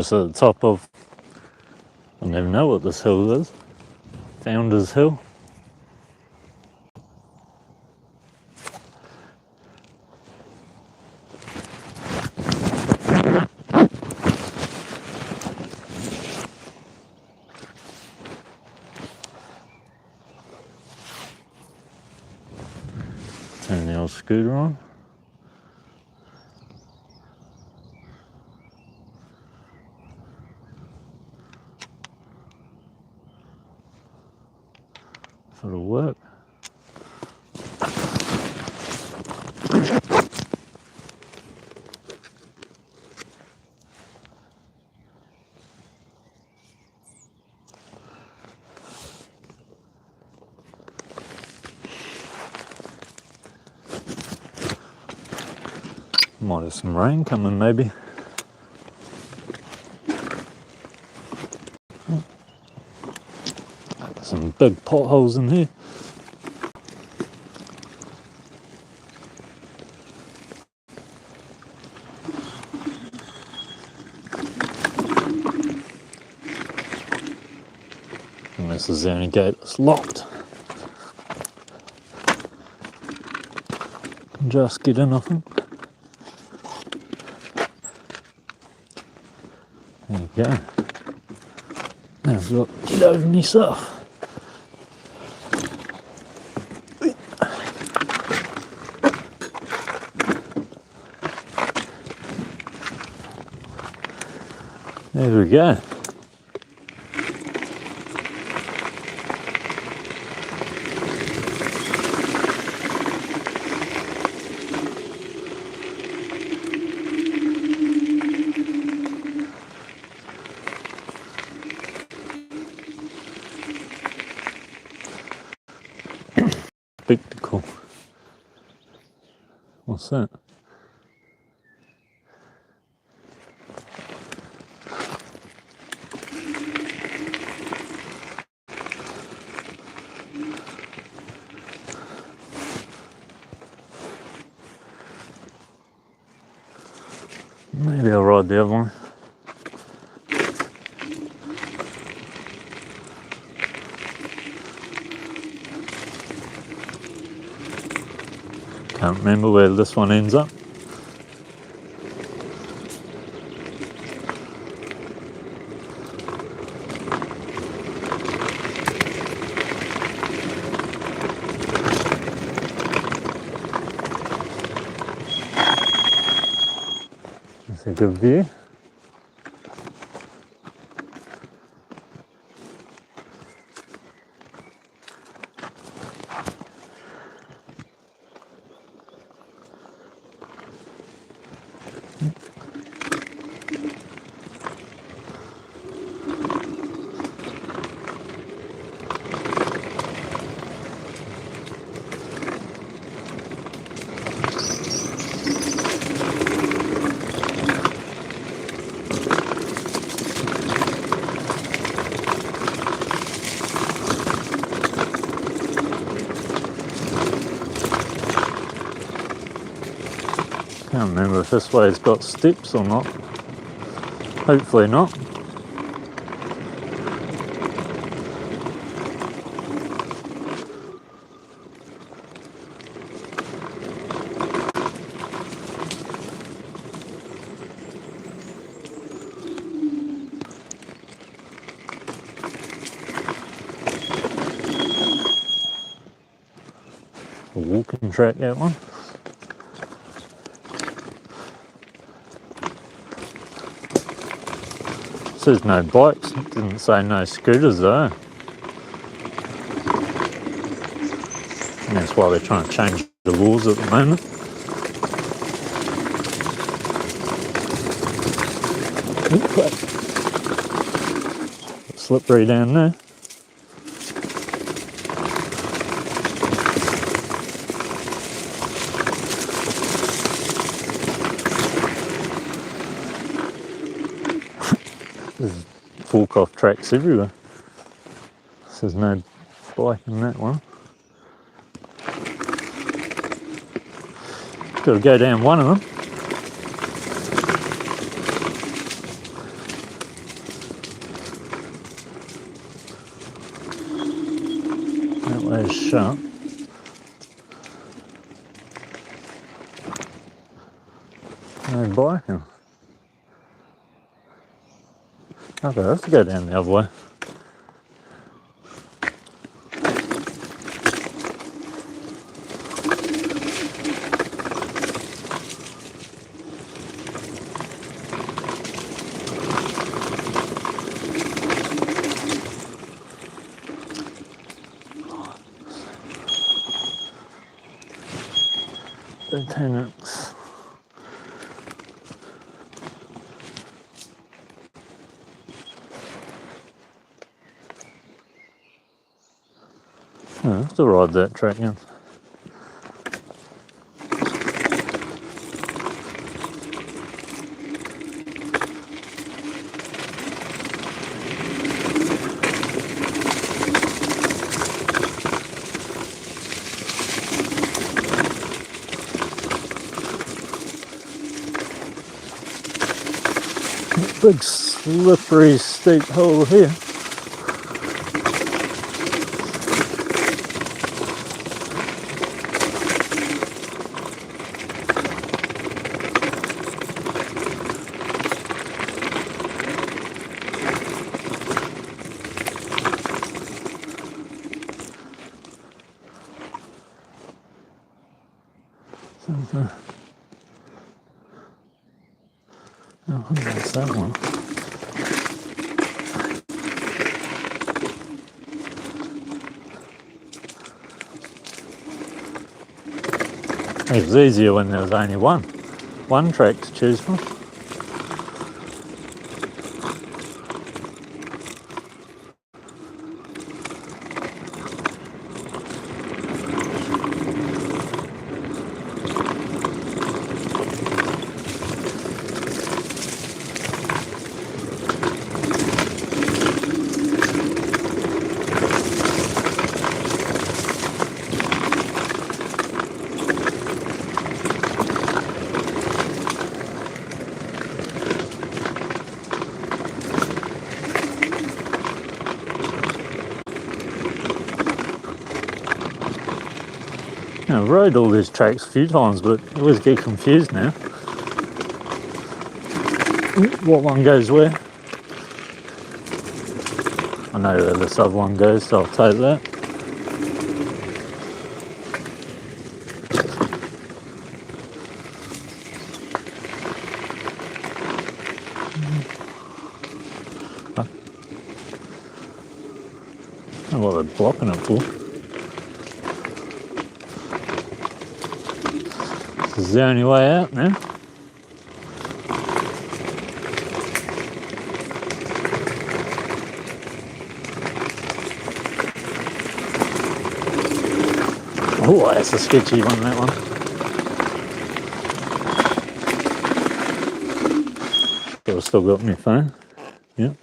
Just at the top of, I don't even know what this hill is, Founders Hill. Turn the old scooter on. It'll work. Might have some rain coming maybe. Some big potholes in here. And this is the only gate that's locked. Just get in, I think. There you go. Now look, get over myself. There we go. Spectacle. What's that? Maybe I'll ride the other one. Can't remember where this one ends up. That's a good view. Can't remember if this way's got steps or not. Hopefully not. A walking track, that one. Says no bikes, it didn't say no scooters though. And that's why they're trying to change the laws at the moment. It's slippery down there. There's fork-off tracks everywhere. There's no bike in that one. Got to go down one of them. Where's sharp? No biking. Okay, I have to go down the other way. Lieutenants. I have to ride that track in. Big slippery steep hole here. Oh, that's that one. It was easier when there was only one track to choose from. I've rode all these tracks a few times, but I always get confused now. What one goes where? I know where this other one goes, so I'll take that. I don't know what they're blocking it for. This is the only way out now. Oh, that's a sketchy one, that one. But I've still got my phone. Yep.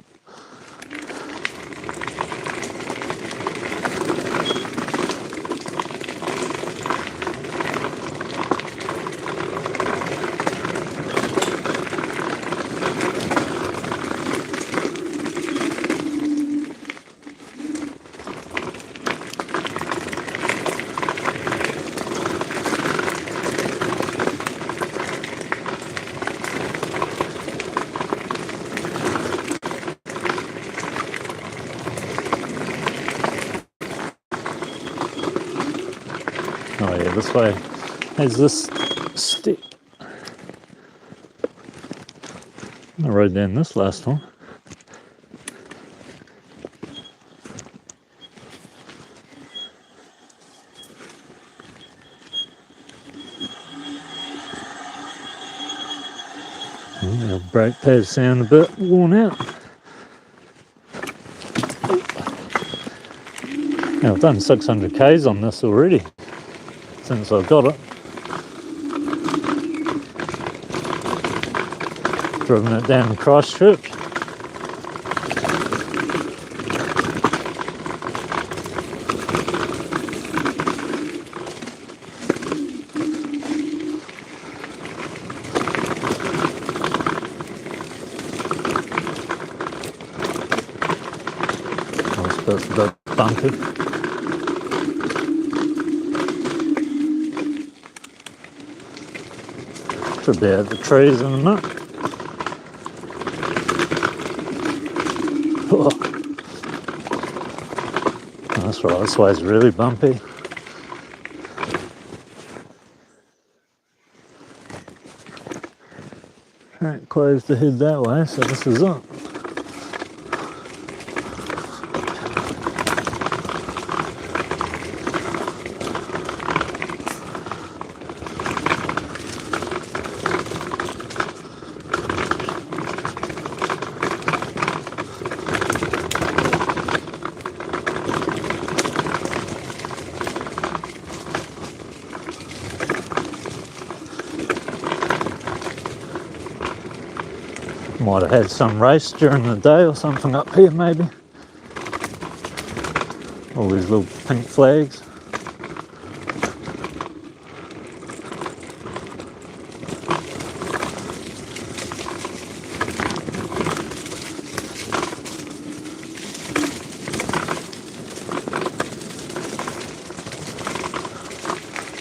Oh yeah, this way has this step. I rode down this last time. The brake pads sound a bit worn out. Now I've done 600 k's on this already since I got it. Driven it down Christchurch. This bit's a bit bumpy. Should be out the trees in a minute. Oh. That's right, this way's really bumpy. Alright, closed to head that way, so this is it. Might have had some race during the day or something up here maybe. All these little pink flags.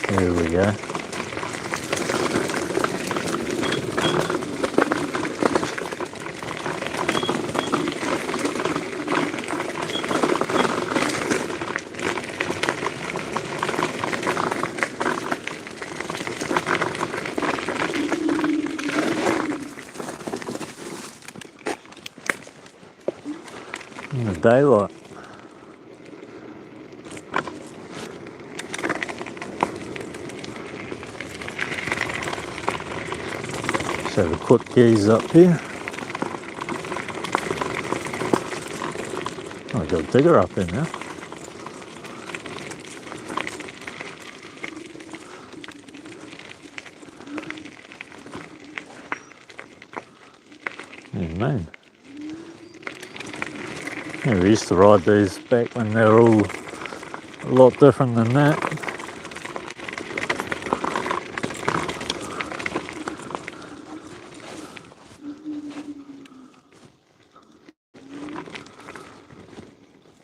There we go. In the daylight. Just have a quick gaze up here. Oh, I got a digger up in there. Yeah, man. Yeah, we used to ride these back when they were all a lot different than that.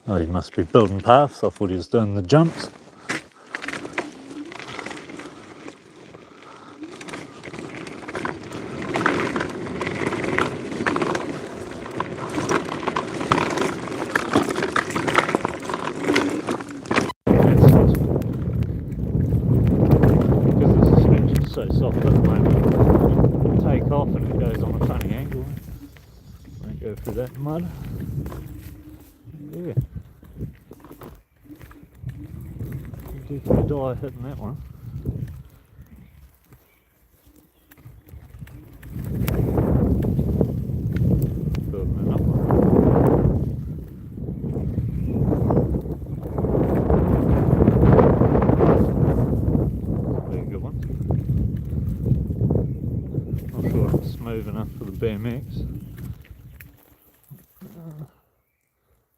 Oh, he must be building paths. I thought he was doing the jumps. Because the suspension's so soft at the moment, take off and it goes on a funny angle. Won't go through that mud. Yeah. You could die hitting that one. Building another one. Very good one. Not sure if it's smooth enough for the BMX.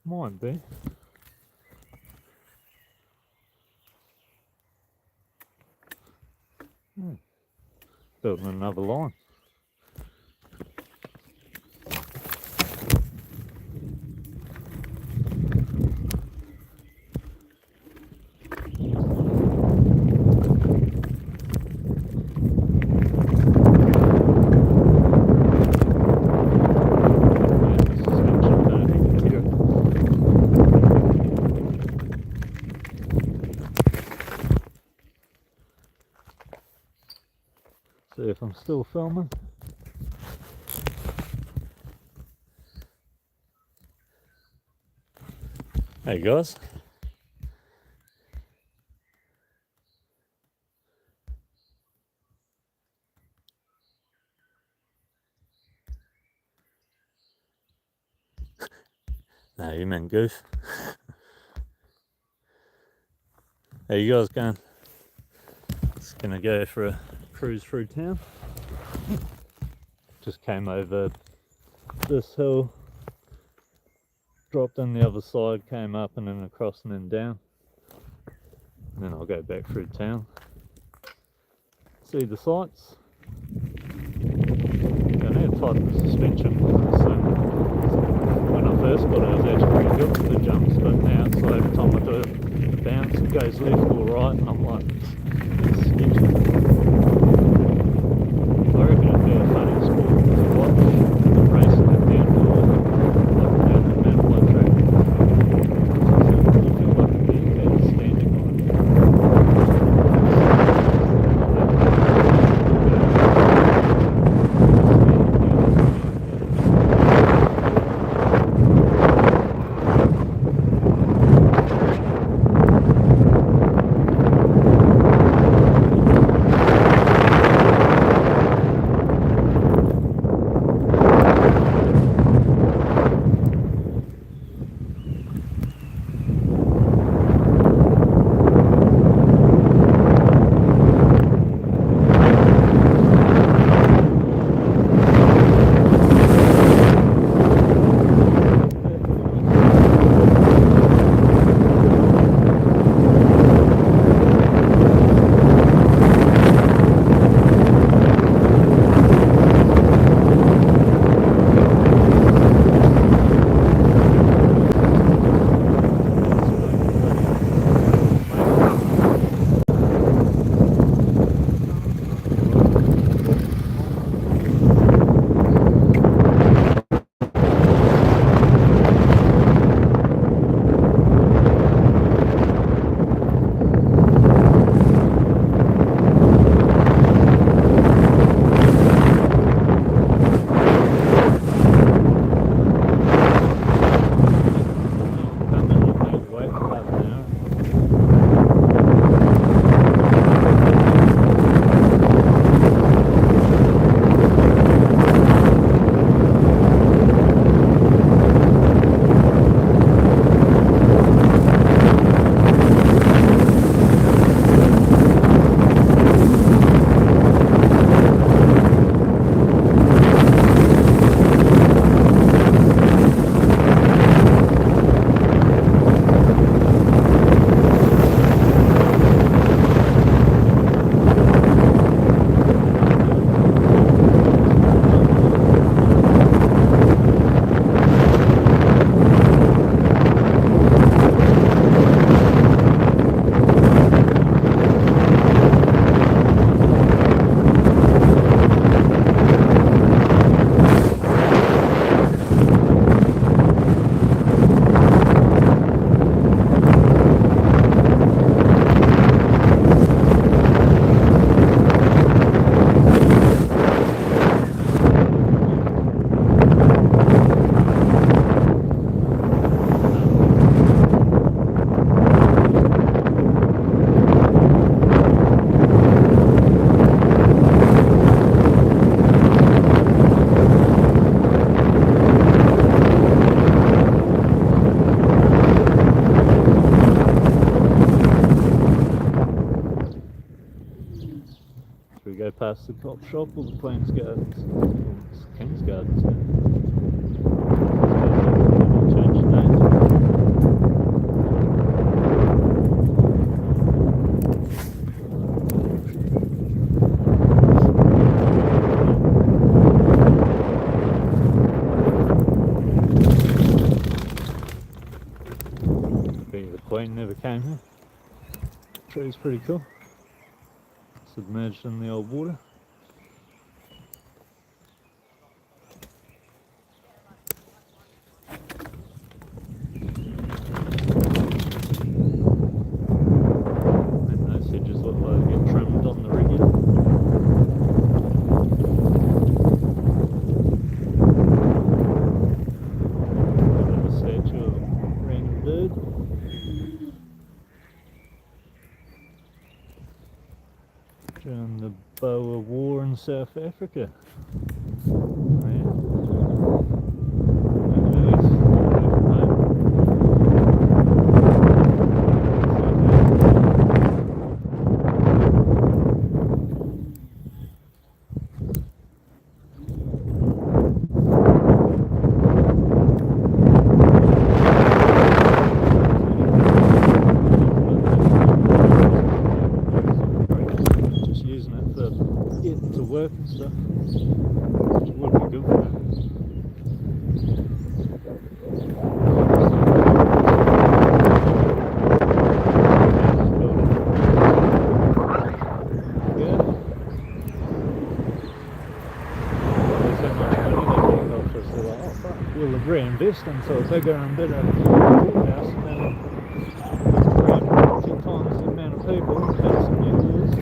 Might be. Building another line. See if I'm still filming. Hey guys. No, you meant goof. How you guys going? Just gonna go for a cruise through town. Just came over this hill, dropped on the other side, came up and then across and then down. And then I'll go back through town. See the sights. I need to tighten the suspension. So when I first got it, I was actually pretty good for the jumps, but now it's like every time I do it, the bounce, it goes left or right, and I'm like, it's sketchy. I the cop shop or the Queen's Gardens? Or it's King's Gardens now. Changed names. The Queen never came here. The tree's pretty cool. Submerged in the old water. And those hedges look like they get trimmed on the regular. Got a statue of a random bird. During the Boer War in South Africa. Oh, yeah. To work and stuff, which would be good for them. Yeah. There's so much money they take off us, they're like, oh fuck, we'll reinvest into a bigger and better courthouse and then bring 10 times the amount of people and pass some new laws.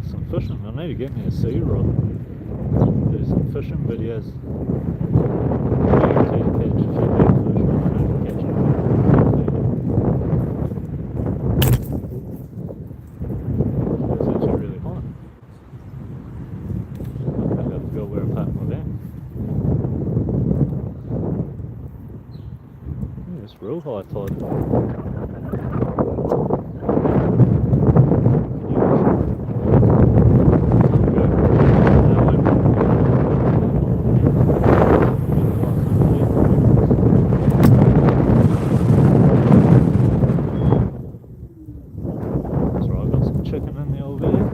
Some fishing. I need to get me a sea rod. Do some fishing videos. Guarantee to catch a few big fish. I don't know if catch a few. It's actually really hot. I think I have to go where I park my van. Yeah, it's real high tide. Chicken in the old van.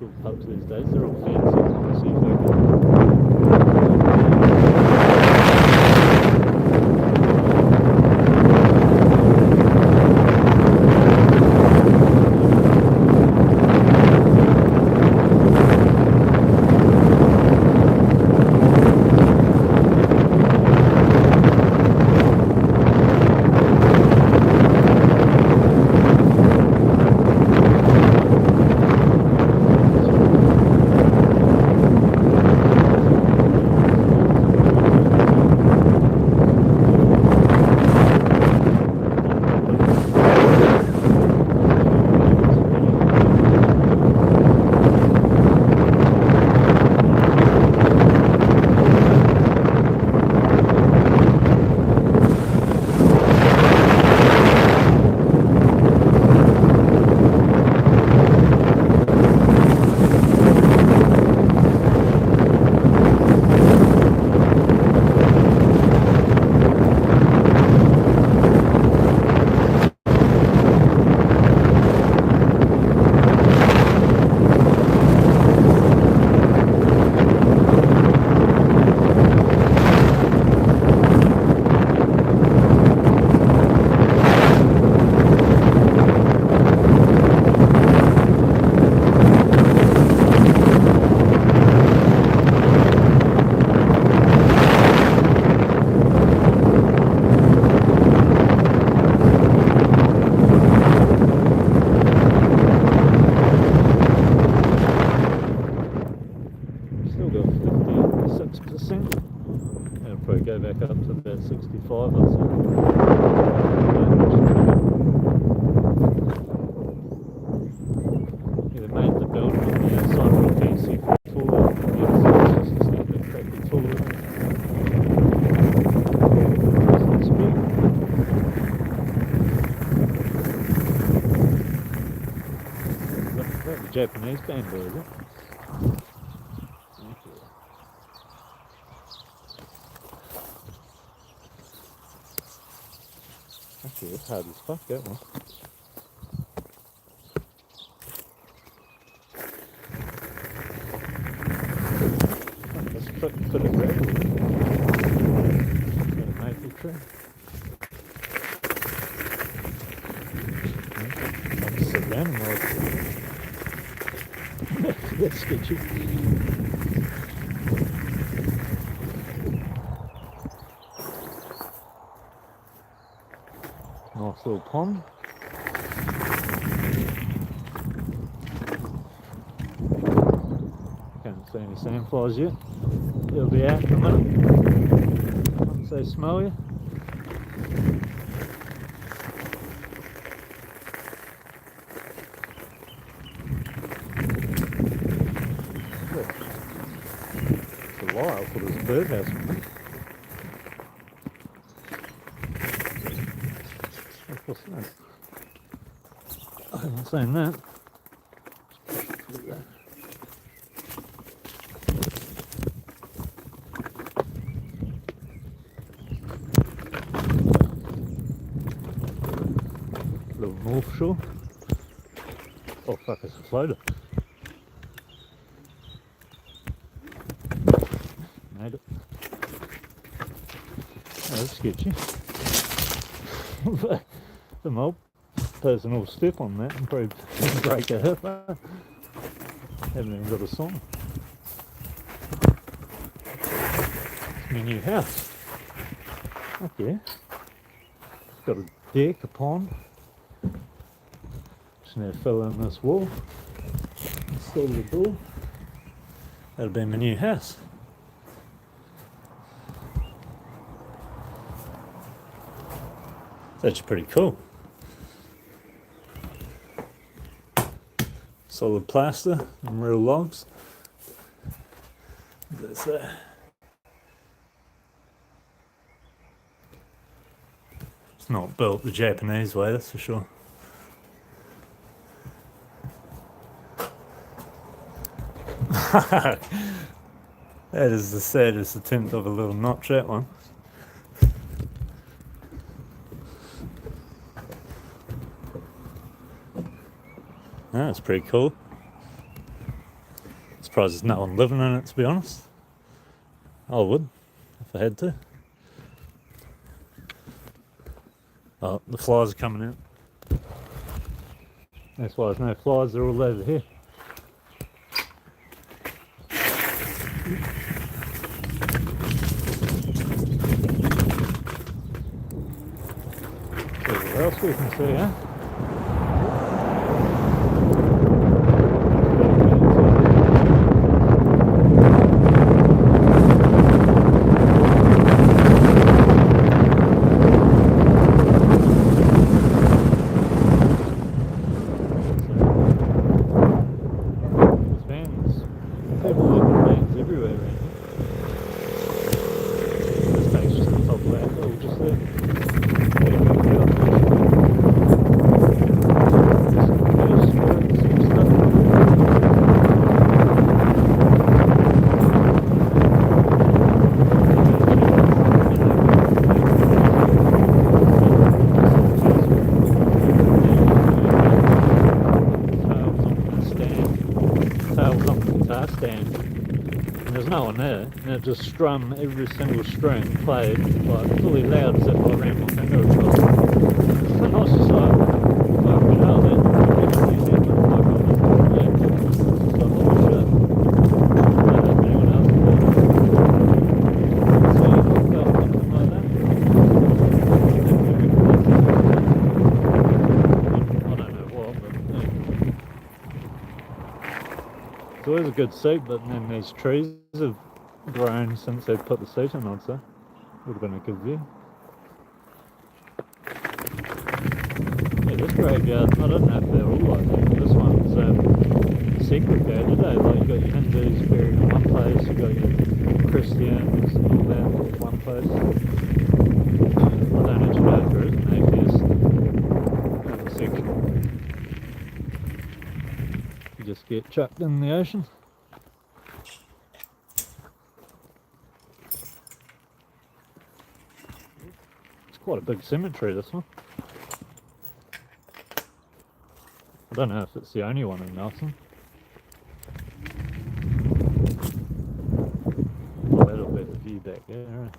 natural pubs these days. They're all fancy. Let's see if I can. Still got 56%. It'll probably go back up to about 65 or so. Yeah, they made the building on the outside real fancy for taller. The outside is just a bit crappy taller. It's big. Is that the Japanese bamboo, is it? Actually, it's hard as fuck, that one. Let's put a gravel. Got a maple tree. I'll just sit down and watch. That's sketchy. Nice little pond. Can't see any sandflies yet. They'll be out in a minute once they smell you. It's a lie, I thought it was a birdhouse. What's that? I haven't seen that. Little North Shore. Oh fuck, it's a floater. Made it. Oh, that's sketchy. The mob person all step on that and probably break a hip. Haven't even got a song. It's my new house. Okay. It's got a deck, a pond. Just need to fill in this wall. Install the door. That'll be my new house. It's actually pretty cool. Solid plaster and real logs. That's that. It's not built the Japanese way, that's for sure. That is the saddest attempt of a little notch, that one. That's pretty cool. surprised there's no one living in it, to be honest. I would, if I had to. Oh, the flies are coming out. That's why there's no flies, they're all over here. See what else we can see, huh? Just strum every single string played like fully loud as if I ran my finger across it. And I was just like, fucking hell, that actually sounds like I was yeah, it's just like, holy shit. I don't know if anyone else did that. So you could go something like that. I don't know what, but yeah. It's always a good seat, but then these trees have grown since they put the seat in, I'd say. Would have been a good view. Yeah, this graveyard, I don't know if they're all like that. This one's segregated, eh? Like you got your Hindus buried in one place, you got your Christians and all that in one place. I don't actually know if there is an atheist section. You just get chucked in the ocean. Quite a big cemetery, this one. I don't know if it's the only one in Nelson. Oh, that'll be the view back there, right?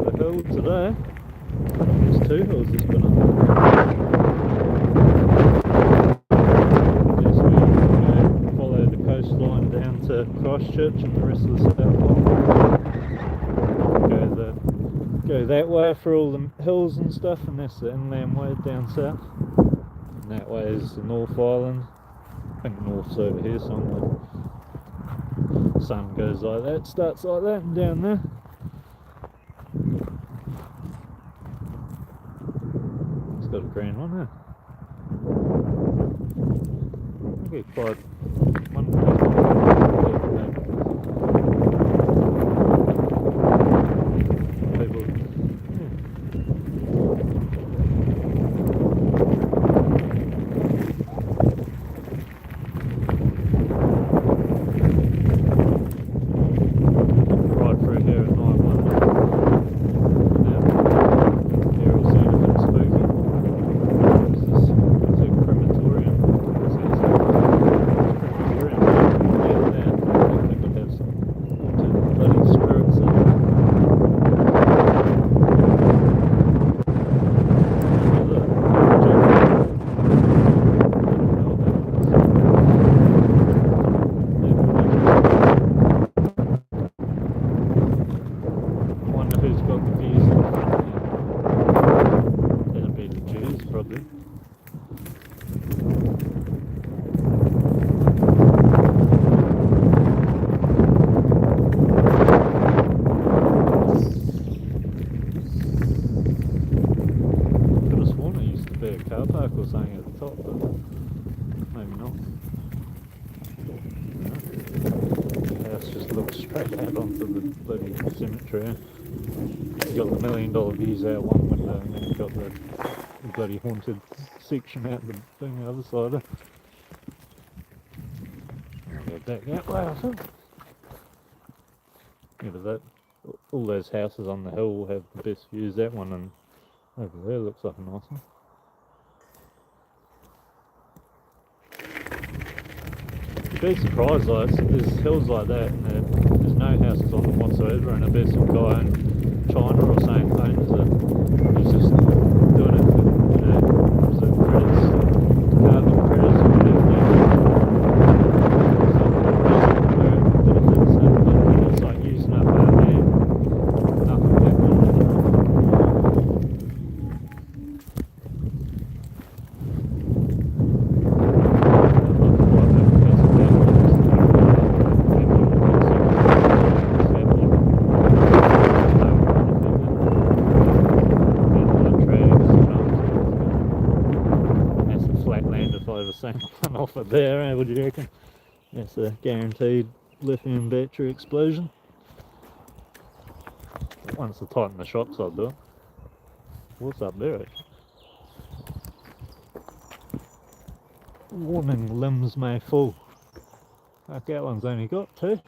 The hill today. There's two hills that's been up. Yes, we follow the coastline down to Christchurch and the rest of the South Island. Go that way for all the hills and stuff, and that's the inland way down south. And that way is the North Island. I think North's over here somewhere. The sun goes like that, starts like that, and down there. Got a green one, huh? Okay, quite one. People, right through here at night, here will see anything spooky. Cemetery. You got the $1 million views out one window, and then you got the bloody haunted section out the thing the other side. Go back that way, I think. Yeah, but that, all those houses on the hill will have the best views. That one and over there looks like a nice one. You'd be surprised, like, there's hills like that and there's no houses on them whatsoever, and I bet some guy in China or something owns it. He's just doing it for, the credits, carbon credits or whatever. It's like using up our land, up and back one. Same one off of there, eh? What do you reckon? That's a guaranteed lithium battery explosion. Once I tighten the shocks, I'll do it. What's up there? Warning, limbs may fall. Like that one's only got 2.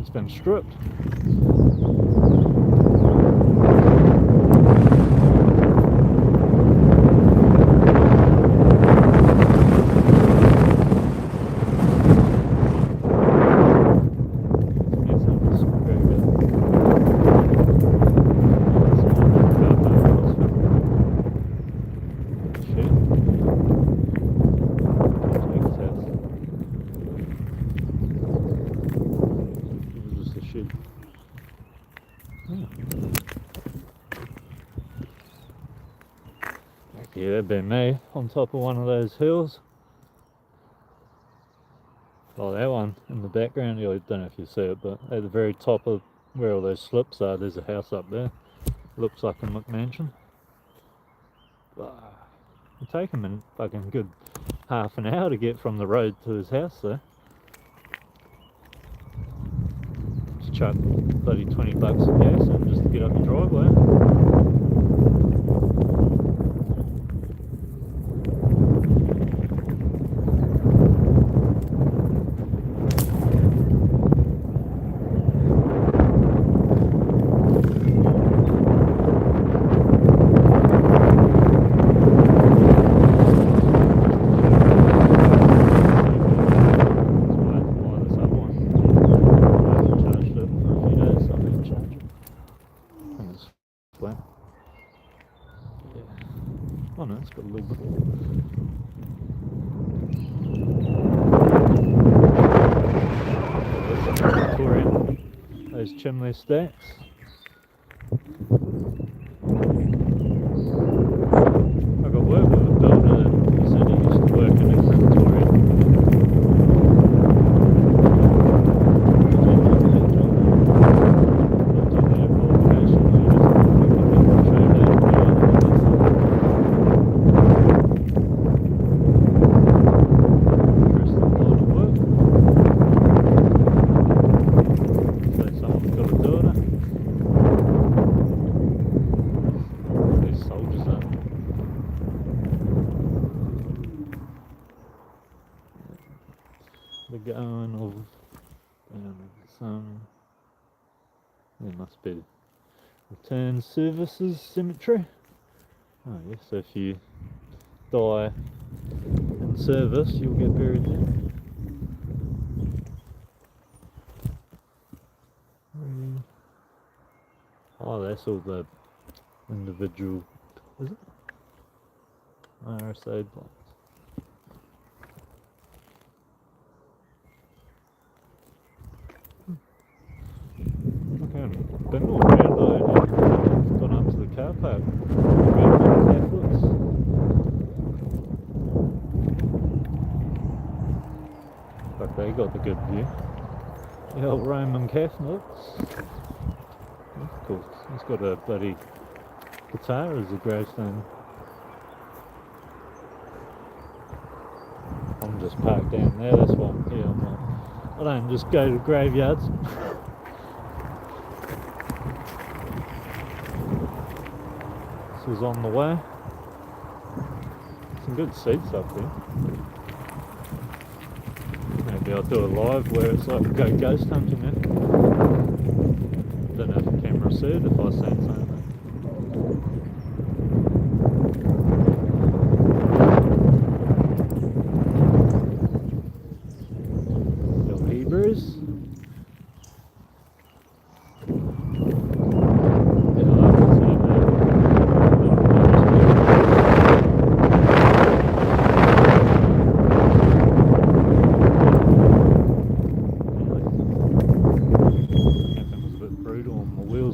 It's been stripped. Yeah, that'd be me on top of one of those hills. Oh, that one in the background, I don't know if you see it, but at the very top of where all those slips are, there's a house up there. Looks like a McMansion. It'll take him a fucking good half an hour to get from the road to his house there. Just chuck bloody $20 of gas in just to get up the driveway. Oh no, it's got a little bit. Touring those chimney stacks. I got work with a builder that said he used to work in a crematorium. The going of some, there must be return services cemetery. Oh yes, so if you die in service you'll get buried there. Oh, that's all the individual, is it? RSA blocks. Been all around though, and gone up to the car park around the Catholics. But they got the good view. The old Roman Catholics. Of course, he's got a bloody guitar as a gravestone. I'm just parked down there, that's why I'm here. I don't just go to graveyards. This is on the way. Some good seats up here. Maybe I'll do a live where it's like go ghost hunting it. Don't know if the camera said if I say something. Little Hebrews.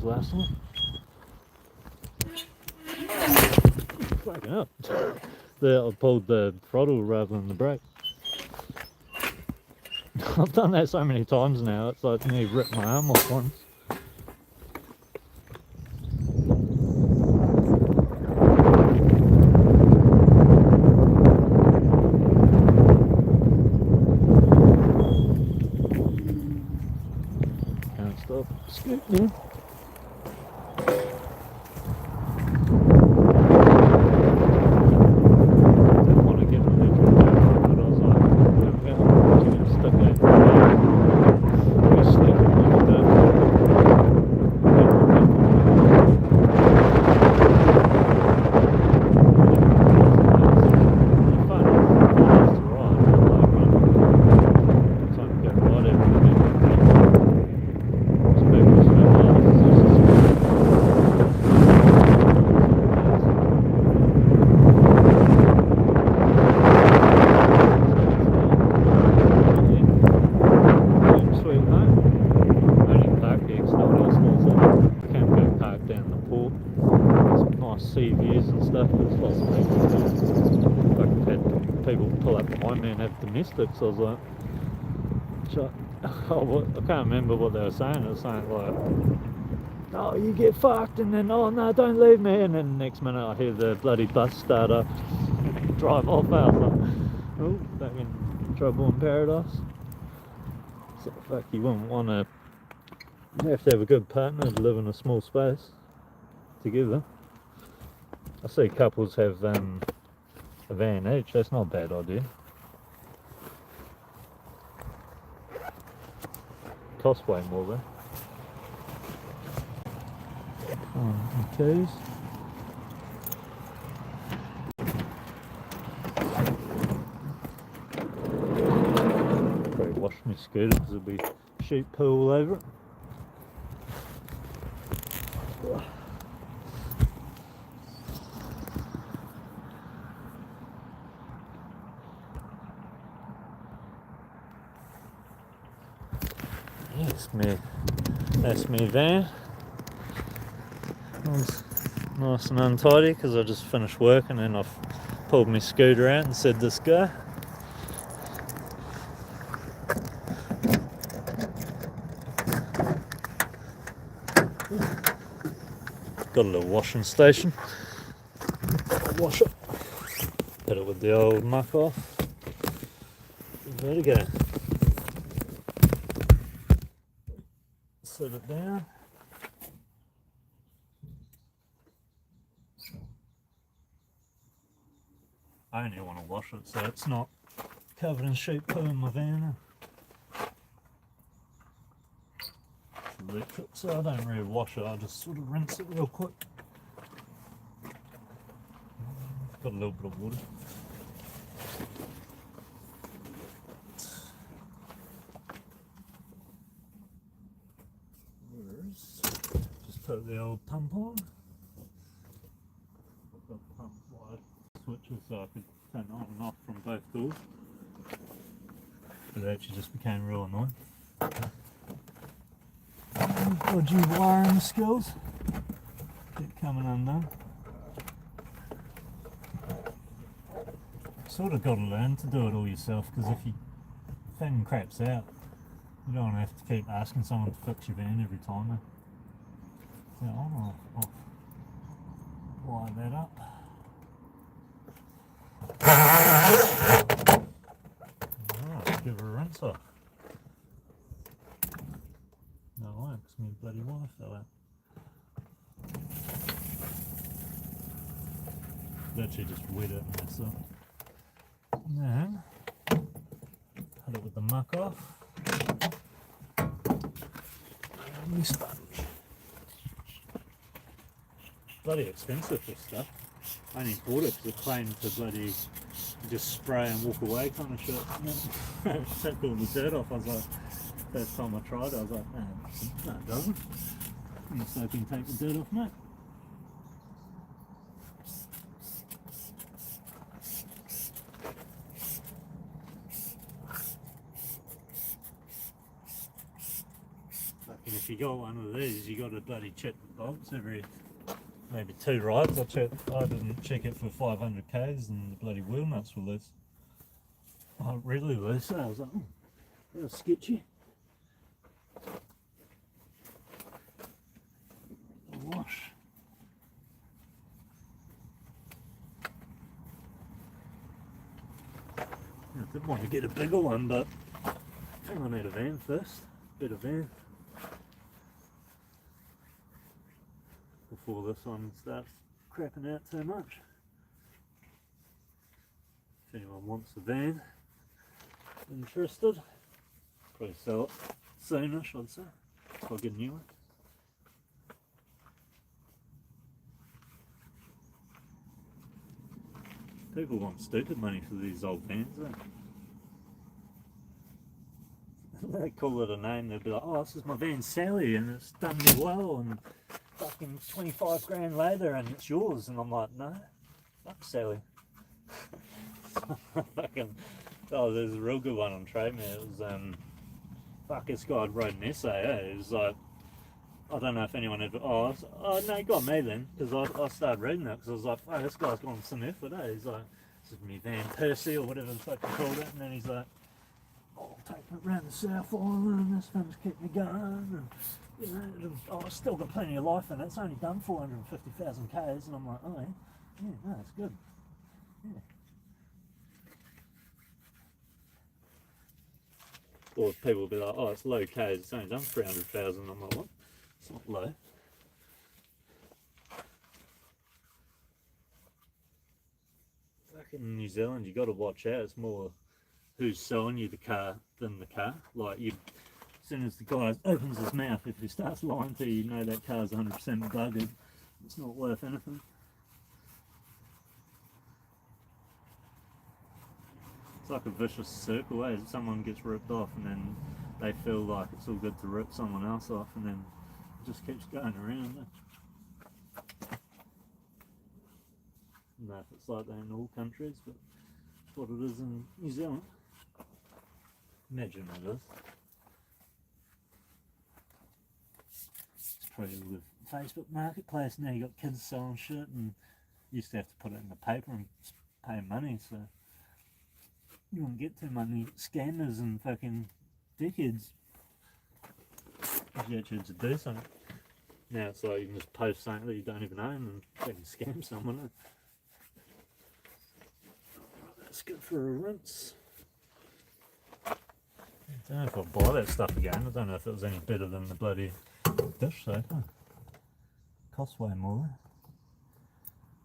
Last one. Fucking up. There, I pulled the throttle rather than the brake. I've done that so many times now, it's like nearly ripped my arm off once. Can't stop. Scoot now. Sea views and stuff. There's lots of people. Like I've had people pull up behind me and have domestics. I was like, I can't remember what they were saying. It was saying like, oh, you get fucked, and then oh no, don't leave me, and then the next minute I hear the bloody bus start up, drive off. I was like, oh, back in trouble in paradise. So fuck, you wouldn't want to. You have to have a good partner to live in a small space together. I see couples have a van each, that's not a bad idea. Costs way more though. Keys. Probably wash my scooter because there'll be sheep poo all over it. That's me van. It was nice and untidy because I just finished work and then I've pulled my scooter out and said this guy. Got a little washing station. I'll wash it. Hit it with the old muck off. There we go. Set it down. I only want to wash it so it's not covered in sheep poo in my van. It's electric, so I don't really wash it, I just sort of rinse it real quick. Got a little bit of water. Just put the old pump on. I've got pump wide switches so I could turn it on and off from both doors. But it actually just became real annoying. Dodgy wiring skills. Keep coming undone. Sort of got to learn to do it all yourself because if thing craps out, you don't want to have to keep asking someone to fix your van every time. So I'll wire that up. Alright, give her a rinse off. No, I won't because my bloody wire fell out. Literally just wet it and that's it. And then hit it with the muck off. And my sponge. Bloody expensive this stuff. I only bought it because it claimed to bloody just spray and walk away kind of shit. Took all the dirt off. I was like, first time I tried it, I was like, no, it doesn't. And so I can take the dirt off, mate. And if you got one of these, you got to bloody check the bolts every maybe 2 rides. I didn't check it for 500 k's, and the bloody wheel nuts were loose. Oh, really loose. I was like, oh, that was sketchy. Wash. I did want to get a bigger one, but I think I need a van first. Bit of van. Before this one starts crapping out too much. If anyone wants a van, interested, probably sell it soonish, I'd say, if I get a new one. People want stupid money for these old vans, eh? They call it a name, they'll be like, oh, this is my van Sally and it's done me well, and fucking 25 grand later and it's yours. And I'm like, no, fuck Sally. Fucking, oh, there's a real good one on Trade, man. It was, fuck, this guy wrote an essay, eh? It was like, I don't know if anyone ever, oh no, he got me then, because I started reading it, because I was like, fuck, this guy's gone some effort, eh? He's like, this is me Van Percy, or whatever the fuck you called it, and then he's like, oh, taking it around the South Island, this thing's kept me going, and, you know, oh, I've still got plenty of life in it, it's only done 450,000 k's, and I'm like, oh yeah, no, it's good, yeah. Or people will be like, oh, it's low k's, it's only done 300,000, I'm like, what? It's not low. Back in New Zealand, you got to watch out. It's more who's selling you the car than the car. Like, you, as soon as the guy opens his mouth, if he starts lying to you, you know that car's 100% buggered. It's not worth anything. It's like a vicious circle, eh? Someone gets ripped off and then they feel like it's all good to rip someone else off, and then it just keeps going around. I don't know if it's like that in all countries, but it's what it is in New Zealand. Imagine it is. It's probably with Facebook Marketplace now, you got kids selling shit, and you used to have to put it in the paper and pay money, so you wouldn't get too many scammers and fucking dickheads if you actually had to do something. Now it's like you can just post something that you don't even own and fucking scam someone. That's good for a rinse. I don't know if I'll buy that stuff again. I don't know if it was any better than the bloody dish soap. Costs way more.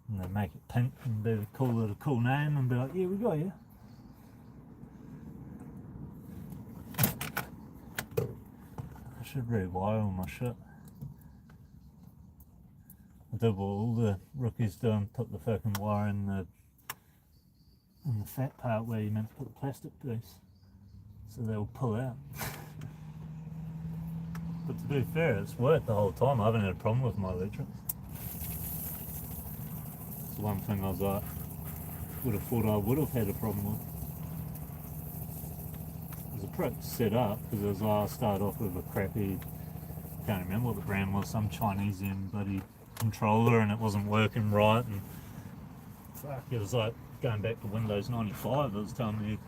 And they make it pink and call it a cool name and be like, yeah, we got you. I should rewire all my shit. I did what all the rookies do and put the fucking wire in the fat part where you meant to put the plastic piece, so they'll pull out. But to be fair, it's worked the whole time. I haven't had a problem with my electrics. It's one thing I was like, would have thought I would have had a problem with. It was a prick set up, because it was like I started off with a crappy, can't remember what the brand was, some Chinesian bloody controller, and it wasn't working right, and fuck, it was like going back to Windows 95. It was telling me,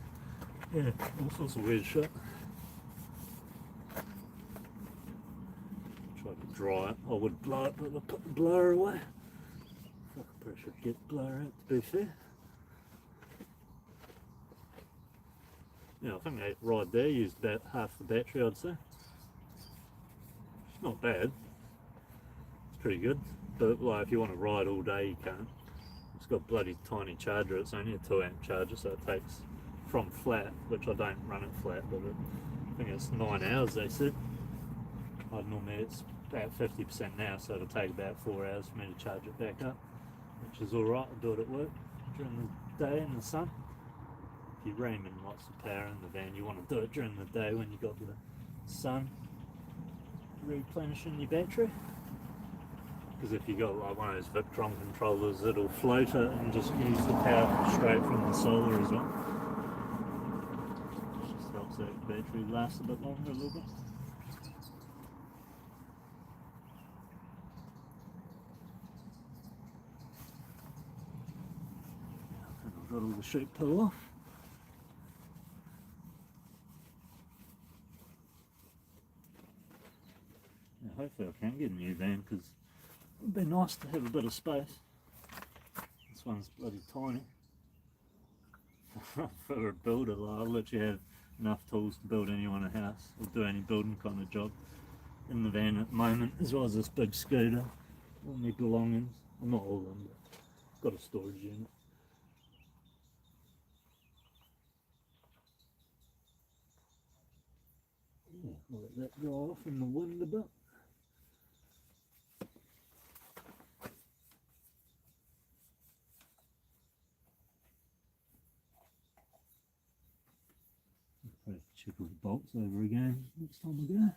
yeah, all sorts of weird shit. Tried to dry it, I would blow it, but I put the blower away. Fuck, I probably should get the blower out, to be fair. Yeah, I think that ride there used about half the battery, I'd say. It's not bad. It's pretty good. But like, if you want to ride all day, you can't. It's got a bloody tiny charger. It's only a 2 amp charger, so it takes from flat, which I don't run it flat, but I think it's 9 hours they said. Normally it's about 50% now, so it'll take about 4 hours for me to charge it back up, which is alright. I'll do it at work during the day in the sun. If you're ramming lots of power in the van, you want to do it during the day when you've got the sun replenishing your battery. Because if you got like one of those Victron controllers, it'll float it and just use the power straight from the solar as well. It just helps that battery last a bit longer a little bit. I've got all the sheet pull off. Yeah, hopefully I can get a new van, because it would be nice to have a bit of space. This one's bloody tiny. For a builder, like, I'll literally have enough tools to build anyone a house or do any building kind of job in the van at the moment, as well as this big scooter, all my belongings. Well, not all of them, but I've got a storage unit. Yeah, I'll let that dry off in the wind a bit. Check all the bolts over again next time we go.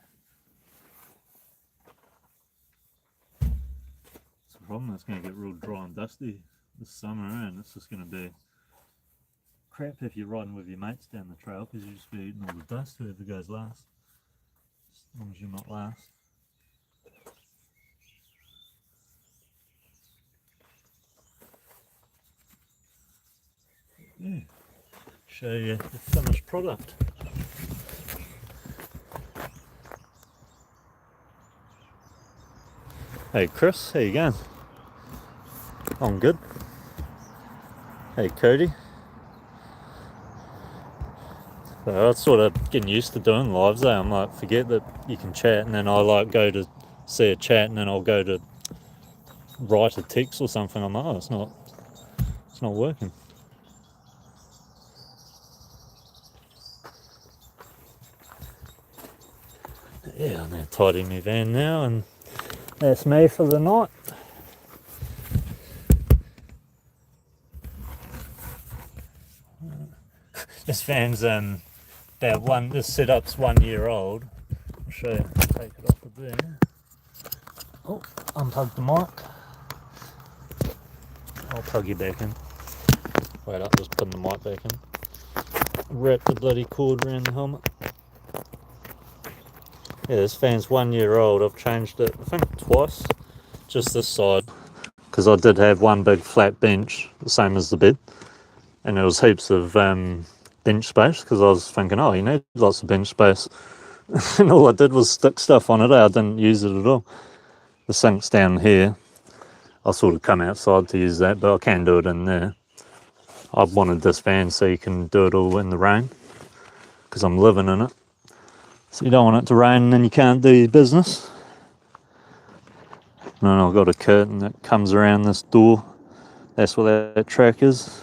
It's a problem, it's going to get real dry and dusty this summer, and it's just going to be crap if you're riding with your mates down the trail, because you just be eating all the dust, whoever goes last, as long as you're not last. Yeah, show you the finished product. Hey Chris, how you going? I'm good. Hey Cody. So I was sort of getting used to doing lives there. I'm like, forget that you can chat, and then I like go to see a chat, and then I'll go to write a text or something. I'm like, oh, it's not working. Yeah, I'm going to tidy my van now, and that's me for the night. This van's this setup's 1 year old. I'll show you, take it off of there. Oh, unplug the mic. I'll plug you back in. Wait up, just putting the mic back in. Wrap the bloody cord around the helmet. Yeah, this van's 1 year old. I've changed it, I think twice, just this side, because I did have one big flat bench, the same as the bed, and there was heaps of bench space, because I was thinking, oh, you need lots of bench space. And all I did was stick stuff on it. I didn't use it at all. The sink's down here. I'll sort of come outside to use that, but I can do it in there. I wanted this van so you can do it all in the rain, because I'm living in it. So you don't want it to rain and then you can't do your business. And then I've got a curtain that comes around this door. That's what that track is.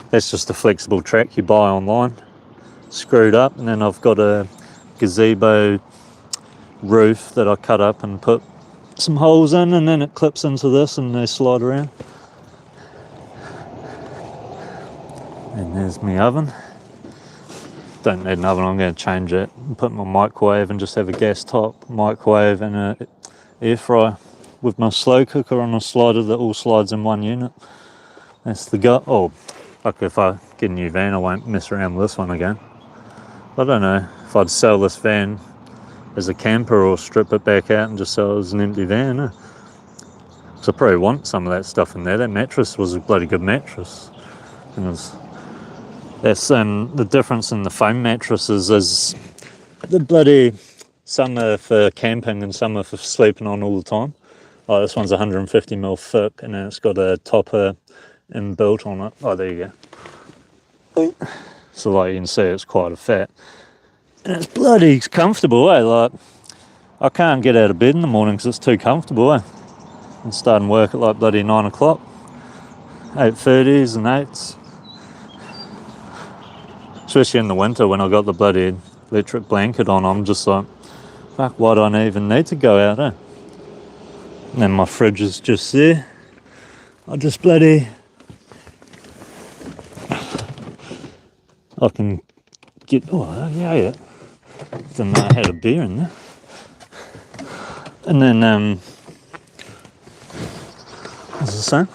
That's just a flexible track you buy online, screwed up, and then I've got a gazebo roof that I cut up and put some holes in, and then it clips into this and they slide around. And there's my oven. Don't need an oven, I'm going to change it and put my microwave and just have a gas top microwave and an air fryer with my slow cooker on a slider that all slides in one unit. That's the gut. Oh, like if I get a new van, I won't mess around with this one again. I don't know if I'd sell this van as a camper or strip it back out and just sell it as an empty van. So I probably want some of that stuff in there. That mattress was a bloody good mattress. And that's the difference in the foam mattresses is the bloody, some are for camping and some are for sleeping on all the time. Oh, this one's 150mm thick, and then it's got a topper inbuilt on it. Oh, there you go. So like you can see, it's quite a fat. And it's bloody comfortable, eh? Like, I can't get out of bed in the morning because it's too comfortable, eh? I'm starting work at like bloody 9 o'clock. 8:30s and 8s. especially in the winter when I got the bloody electric blanket on. I'm just like, fuck, why do I even need to go out, eh? And then my fridge is just there. I just bloody, I can get, oh yeah, didn't know I had a beer in there. And then, what was I saying?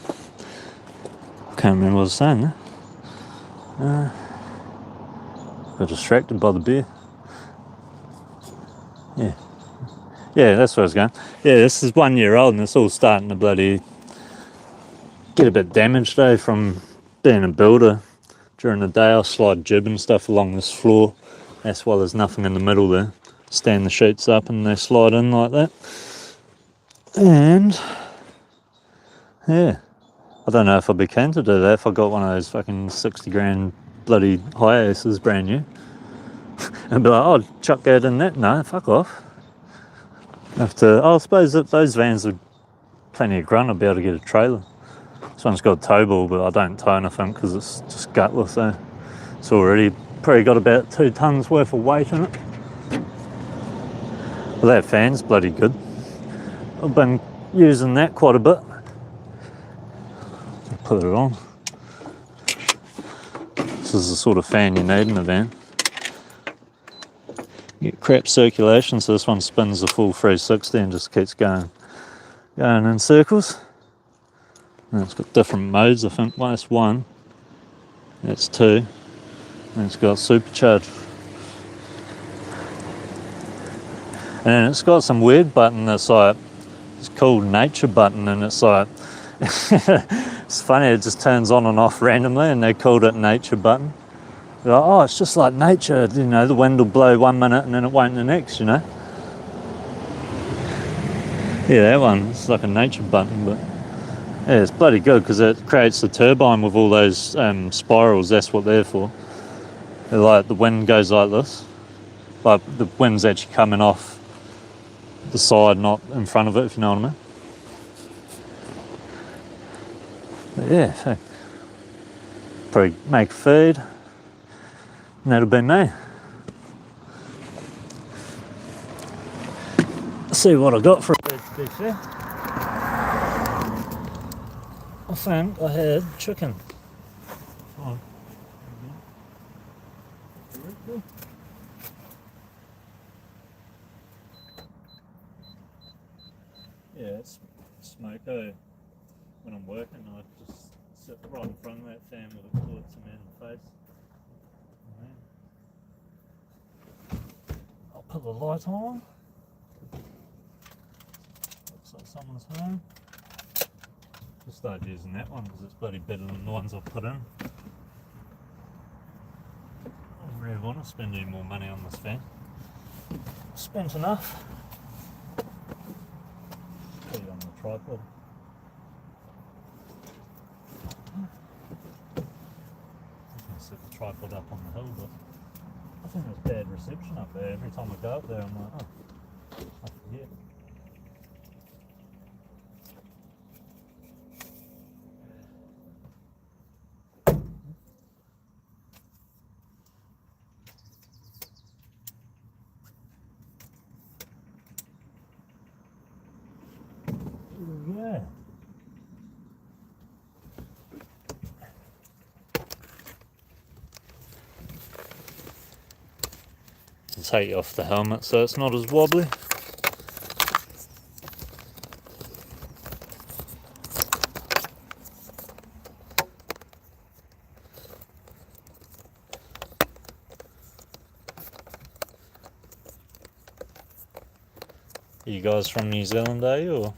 Can't remember what I was saying there. Got distracted by the beer. Yeah, that's where I was going. Yeah, this is 1 year old and it's all starting to bloody get a bit damaged, from being a builder. During the day I'll slide jib and stuff along this floor. That's why there's nothing in the middle there. Stand the sheets up and they slide in like that. And yeah, I don't know if I'd be keen to do that if I got one of those fucking 60 grand bloody Hiaces brand new. And be like, oh, chuck that in that. No, fuck off. I suppose that those vans with plenty of grunt, I'll be able to get a trailer. This one's got a tow ball, but I don't tow anything because it's just gutless. So it's already probably got about 2 tons worth of weight in it. Well, that fan's bloody good. I've been using that quite a bit. Put it on. This is the sort of fan you need in a van. Get crap circulation, so this one spins the full 360 and just keeps going in circles. And it's got different modes, I think. Well, that's 1, that's 2, and it's got supercharged. And then it's got some weird button that's like, it's called nature button, and it's like, it's funny, it just turns on and off randomly, and they called it nature button. They're like, oh, it's just like nature, the wind will blow 1 minute and then it won't the next, Yeah, that one, it's like a nature button, but yeah, it's bloody good because it creates the turbine with all those spirals. That's what they're for. They're like, the wind goes like this, like the wind's actually coming off the side, not in front of it, if you know what I mean. But yeah, so probably make feed, and that'll be me. See what I got for it, to be fair. I think I had chicken. Oh. Yeah, it's smoko. When I'm working, I just sit right in front of that fan with a cord cement in the face. I'll put the light on. Looks like someone's home. Just started using that one because it's bloody better than the ones I've put in. I don't really want to spend any more money on this fan. I've spent enough. Put it on the tripod. I can set the tripod up on the hill, but I think there's bad reception up there. Every time I go up there, I'm like, oh, I forget. Yeah. I'll take you off the helmet so it's not as wobbly. Are you guys from New Zealand, are you? Or?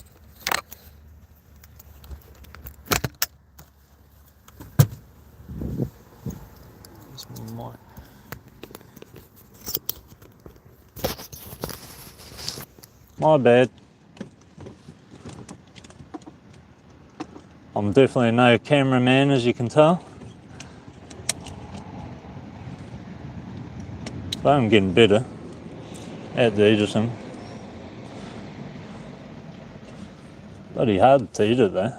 My bad. I'm definitely no cameraman, as you can tell. But I'm getting better at the editing. Bloody hard to edit though.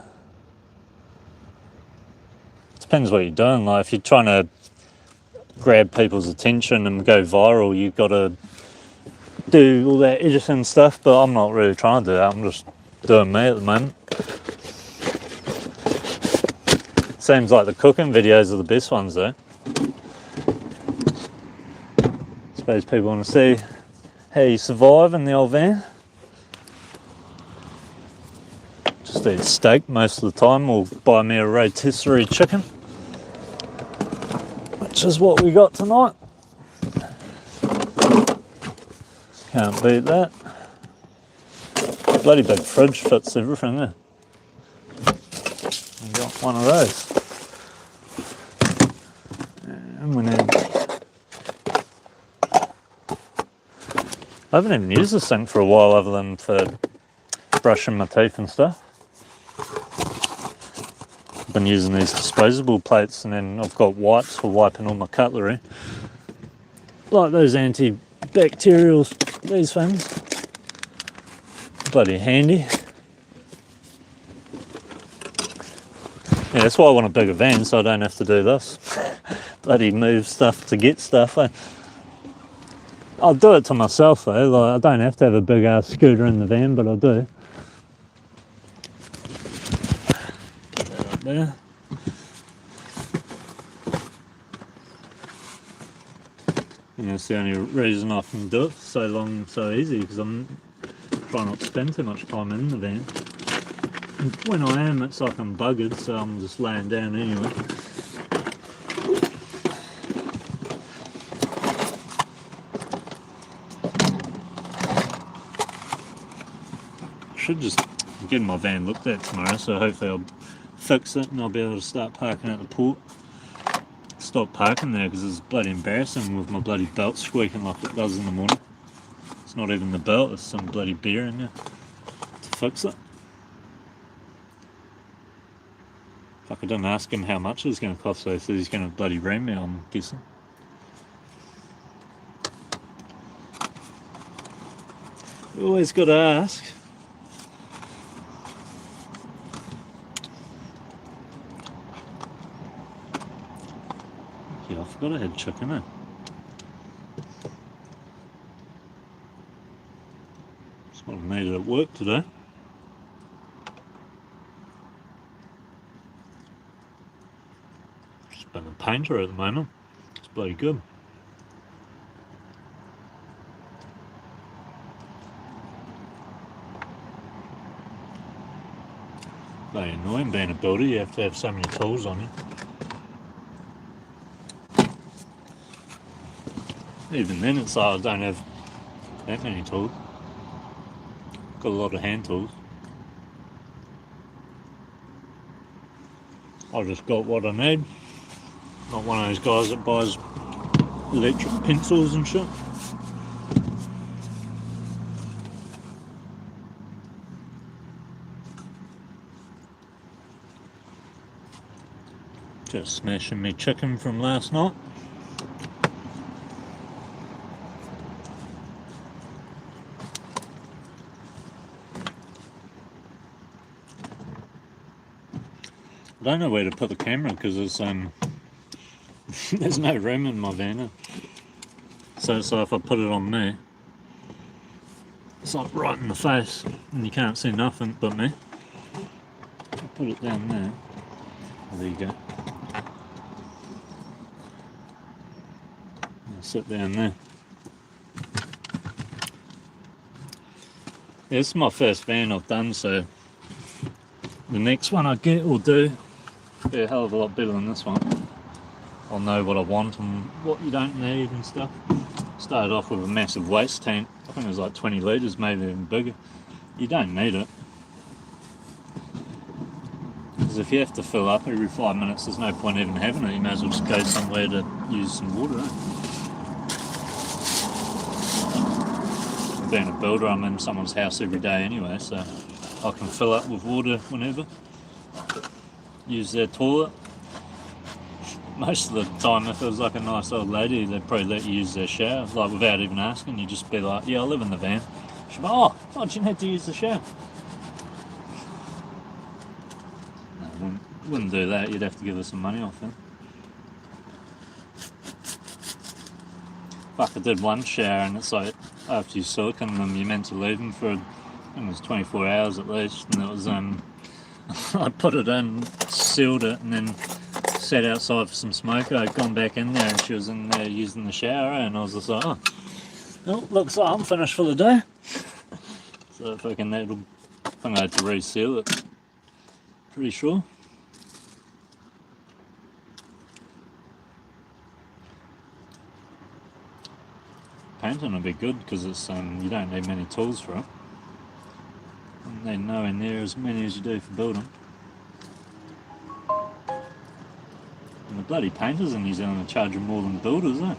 Depends what you're doing. Like if you're trying to grab people's attention and go viral, you've got to do all that editing stuff, but I'm not really trying to do that. I'm just doing me at the moment. Seems like the cooking videos are the best ones though. Suppose people want to see how you survive in the old van. Just eat steak most of the time, or buy me a rotisserie chicken, which is what we got tonight. Can't beat that. Bloody big fridge, fits everything there. I got one of those. And we need... I haven't even used this thing for a while other than for brushing my teeth and stuff. I've been using these disposable plates, and then I've got wipes for wiping all my cutlery. Like those antibacterials, these things. Bloody handy. Yeah, that's why I want a bigger van, so I don't have to do this. Bloody move stuff to get stuff. I'll do it to myself though. Like, I don't have to have a big ass scooter in the van, but I do. Put that up there. And that's the only reason I can do it for so long and so easy, because I'm trying not to spend too much time in the van. And when I am, it's like I'm buggered, so I'm just laying down anyway. Should just get my van looked at tomorrow, so hopefully I'll fix it and I'll be able to start parking at the port. Stop parking there because it's bloody embarrassing with my bloody belt squeaking like it does in the morning. It's not even the belt, it's some bloody beer in there to fix it. Fuck, I didn't ask him how much it was going to cost, so he said he's going to bloody ram me, I'm guessing. You always got to ask. Yeah, I forgot I had chicken in. That's what I needed at work today. Just been a painter at the moment. It's bloody good. Bloody annoying being a builder, you have to have so many tools on you. Even then it's like I don't have that many tools. Got a lot of hand tools. I just got what I need. Not one of those guys that buys electric pencils and shit. Just smashing me chicken from last night. I don't know where to put the camera because it's there's no room in my van. So if I put it on me, it's like right in the face and you can't see nothing but me. I'll put it down there. Oh, there you go. I'll sit down there. Yeah, this is my first van I've done, so the next one I get will do be a hell of a lot better than this one. I'll know what I want and what you don't need and stuff. Started off with a massive waste tank. I think it was like 20 litres, maybe even bigger. You don't need it. Because if you have to fill up every 5 minutes, there's no point even having it. You may as well just go somewhere to use some water. Being a builder, I'm in someone's house every day anyway, so I can fill up with water whenever. Use their toilet. Most of the time, if it was like a nice old lady, they'd probably let you use their shower, like without even asking. You'd just be like, yeah, I live in the van. She'd be like, oh, you need to use the shower. No, wouldn't do that. You'd have to give her some money off then. fuck, I did one shower and it's like, after you silicone them, you're meant to leave them for, I think it was 24 hours at least, and it was, I put it in, sealed it, and then sat outside for some smoke. I'd gone back in there and she was in there using the shower, and I was just like, oh, well, looks like I'm finished for the day. So fucking that'll, I think I had to reseal it, pretty sure. Painting will be good because it's you don't need many tools for it. And they nowhere near as many as you do for building. And the bloody painters in New Zealand are charging more than builders, eh?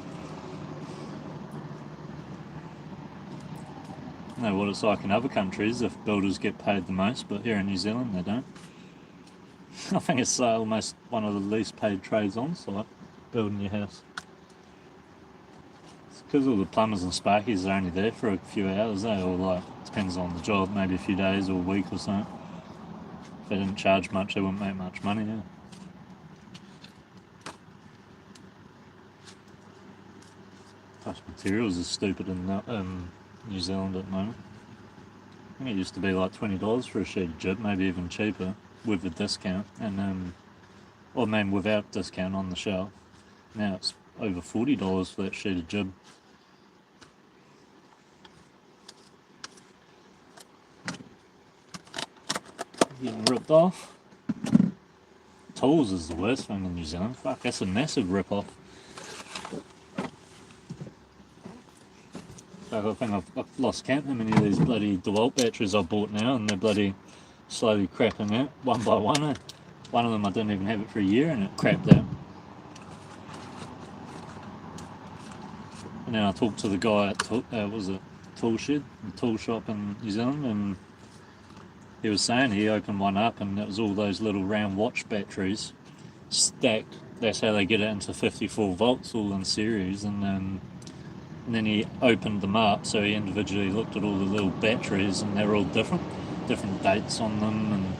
I know what it's like in other countries if builders get paid the most, but here in New Zealand they don't. I think it's almost one of the least paid trades on site, building your house. It's because all the plumbers and sparkies are only there for a few hours, eh? Or like, depends on the job, maybe a few days or a week or something. If they didn't charge much, they wouldn't make much money, yeah. Plus materials are stupid in New Zealand at the moment. I think it used to be like $20 for a sheet of jib, maybe even cheaper with the discount, and or I mean without discount on the shelf. Now it's over $40 for that sheet of jib. Getting ripped off. Tools is the worst thing in New Zealand. Fuck, that's a massive rip off. I think I've lost count how many of these bloody DeWalt batteries I've bought now, and they're bloody slowly crapping out one by one. One of them I didn't even have it for a year and it crapped out. And then I talked to the guy at Tool Shed, the tool shop in New Zealand, and he was saying he opened one up and it was all those little round watch batteries stacked. That's how they get it into 54 volts all in series, and then he opened them up, so he individually looked at all the little batteries and they're all different dates on them and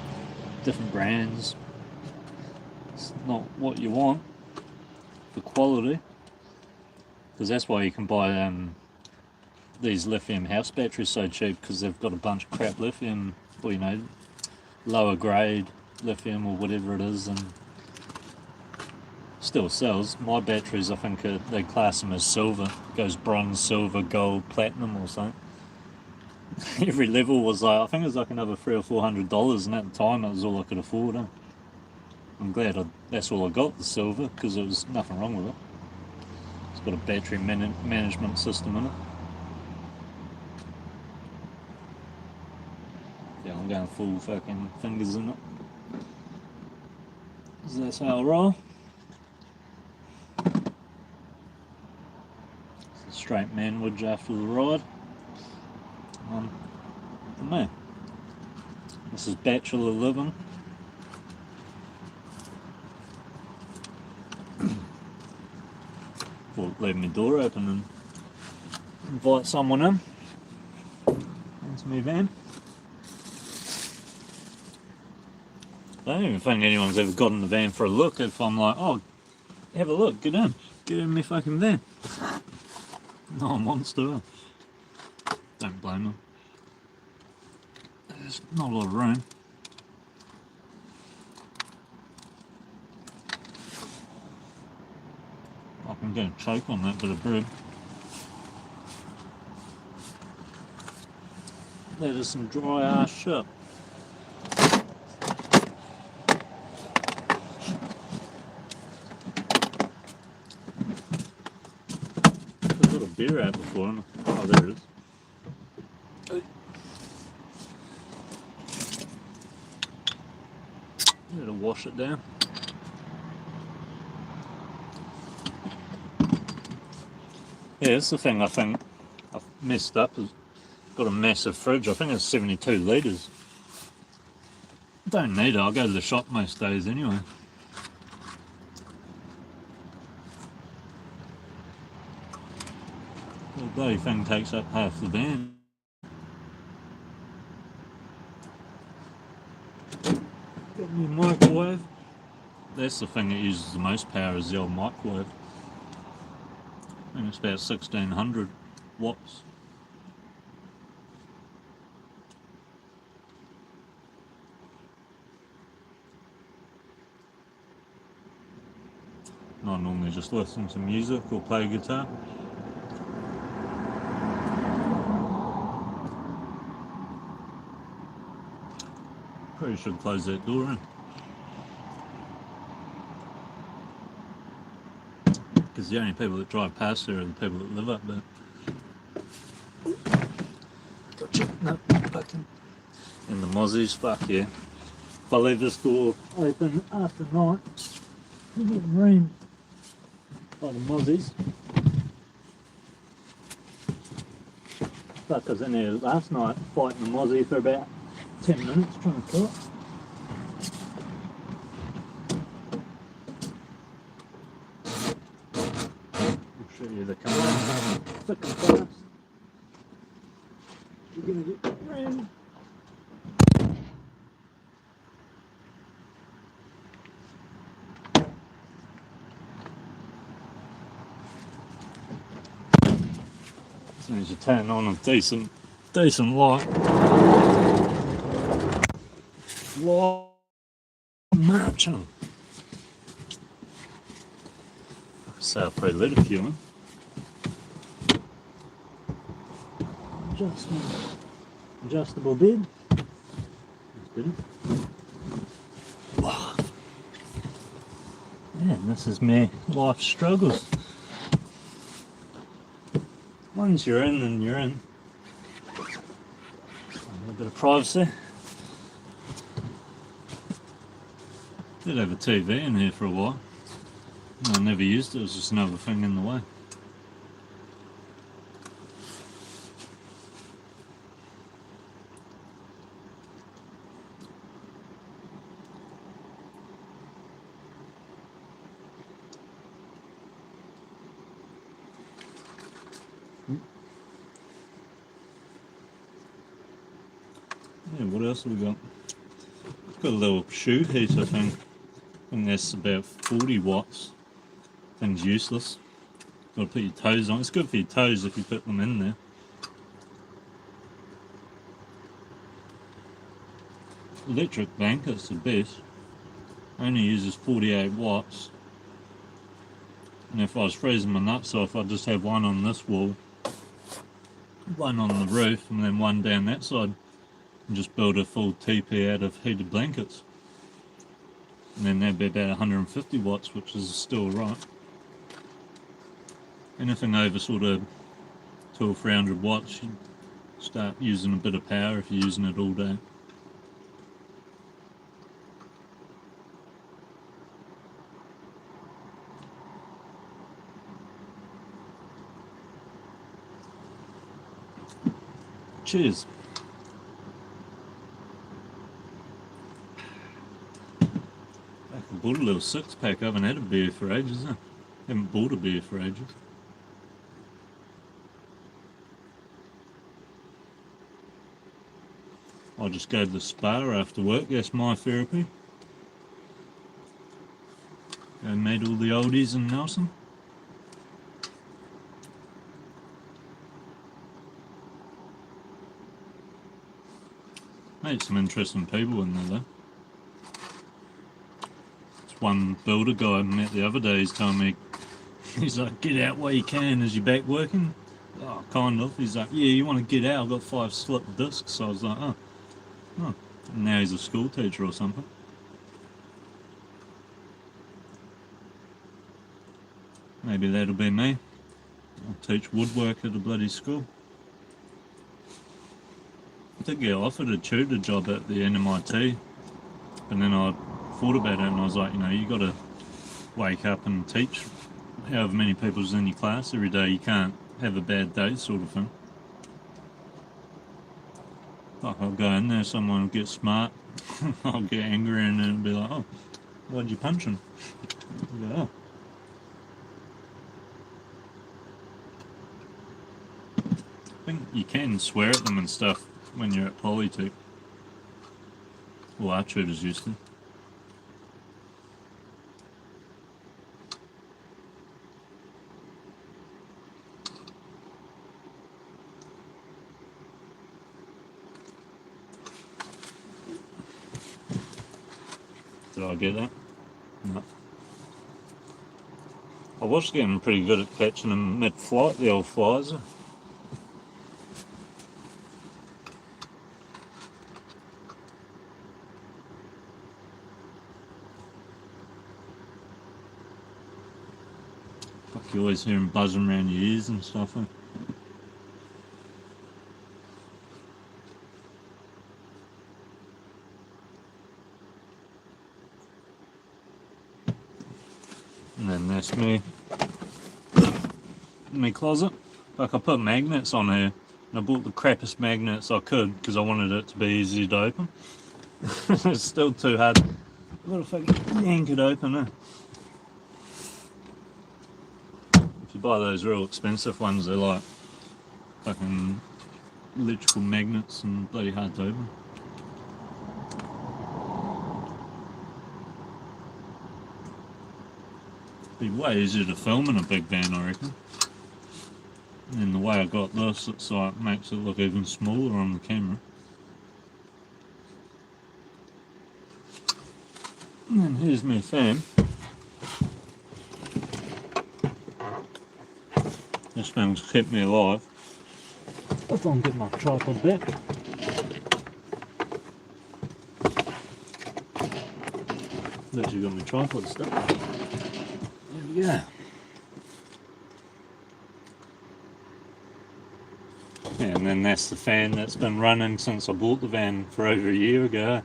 different brands. It's not what you want for quality, because that's why you can buy these lithium house batteries so cheap, because they've got a bunch of crap lithium, or you know, lower grade lithium or whatever it is, and still sells. My batteries, I think they class them as silver. It goes bronze, silver, gold, platinum or something. Every level was like, I think it was like another $300 or $400, and at the time it was all I could afford. I'm glad that's all I got, the silver, because there was nothing wrong with it. It's got a battery management system in it. Yeah, I'm going full fucking fingers in it. So that's how I roll. Straight manwood after the ride. For me. This is bachelor living. Thought leave my door open and invite someone in. That's my van. I don't even think anyone's ever got in the van for a look if I'm like, oh, have a look, get in my fucking van. No one wants to. Don't blame them. There's not a lot of room. I can get a choke on that bit of bread. That is some dry ass shit. I've got a beer out before. Oh, there it is. Gotta wash it down. Yeah, that's the thing I think I've messed up. Is got a massive fridge. I think it's 72 litres. Don't need it. I'll go to the shop most days anyway. The bloody thing takes up half the van. Got my microwave. That's the thing that uses the most power, is the old microwave. and it's about 1600 watts. I normally just listen to music or play guitar. Probably should close that door in, because the only people that drive past there are the people that live up there. Gotcha. No, fucking. And the mozzies, fuck yeah. If I leave this door open after night, you get rain by the mozzies. Fuck, I was in there last night fighting the mozzie for about 10 minutes trying to kill it. I'll show you the coming thick and fast. You're gonna get rain. As soon as you turn on a decent light. Marching. So I'll probably let a few in. Adjustable bed. That's better. Wow. Man, this is my life struggles. Once you're in, then you're in. A little bit of privacy. Did have a TV in here for a while. I never used it, it was just another thing in the way. Yeah, what else have we got? We've got a little shoe heater thing. I think that's about 40 watts. Thing's useless. Gotta put your toes on. It's good for your toes if you put them in there. Electric blanket's the best. Only uses 48 watts. And if I was freezing my nuts off, I'd just have one on this wall, one on the roof, and then one down that side. And just build a full teepee out of heated blankets. And then that'd be about 150 watts, which is still right. Anything over sort of 200 or 300 watts, you start using a bit of power if you're using it all day. Cheers. I bought a little 6-pack. I haven't had a beer for ages. Haven't bought a beer for ages. I'll just go to the spa after work. That's my therapy. Go meet all the oldies in Nelson. Made some interesting people in there though. This one builder guy I met the other day, he's telling me, he's like, get out while you can, is your back working? Oh, kind of. He's like, yeah, you want to get out, I've got 5 slip discs. So I was like, oh. And now he's a school teacher or something. Maybe that'll be me. I'll teach woodwork at a bloody school. I did get offered a tutor job at the NMIT, but then I thought about it and I was like, you know, you got to wake up and teach however many people's in your class every day. You can't have a bad day, sort of thing. Like, I'll go in there, someone will get smart, I'll get angry, and then it'll be like, oh, why'd you punch him? I'll go, oh. I think you can swear at them and stuff when you're at Polytech. Well, our tutors used to. I get that? No. I was getting pretty good at catching them mid-flight, the old flies. Fuck, you always hear them buzzing around your ears and stuff. Eh? And then that's me closet. Like, I put magnets on here, and I bought the crappiest magnets I could because I wanted it to be easy to open. It's still too hard. I've got to fucking yank it open. Eh? If you buy those real expensive ones, they're like fucking electrical magnets and bloody hard to open. Be way easier to film in a big van, I reckon. And the way I got this, it's like makes it look even smaller on the camera. And then here's my fan. This fan's kept me alive. If I can get my tripod back. I've actually got my tripod stuck. There we go. Yeah, and then that's the fan that's been running since I bought the van for over a year ago.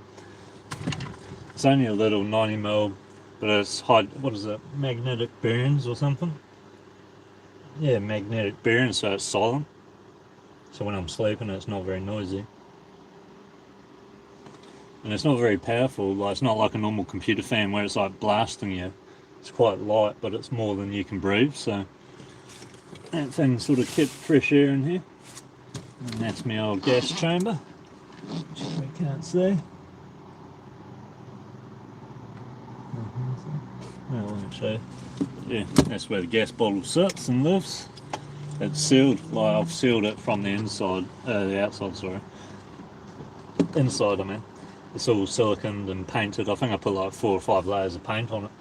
It's only a little 90mm, but it's high, what is it, magnetic bearings or something? Yeah, magnetic bearings, so it's silent. So when I'm sleeping, it's not very noisy. And it's not very powerful, like it's not like a normal computer fan where it's like blasting you. It's quite light, but it's more than you can breathe, so that thing sort of kept fresh air in here. And that's my old gas chamber, which we can't see. Well, let me show you. Yeah, that's where the gas bottle sits and lives. It's sealed, like I've sealed it from the inside, the outside, sorry. Inside, I mean. It's all siliconed and painted. I think I put like 4 or 5 layers of paint on it.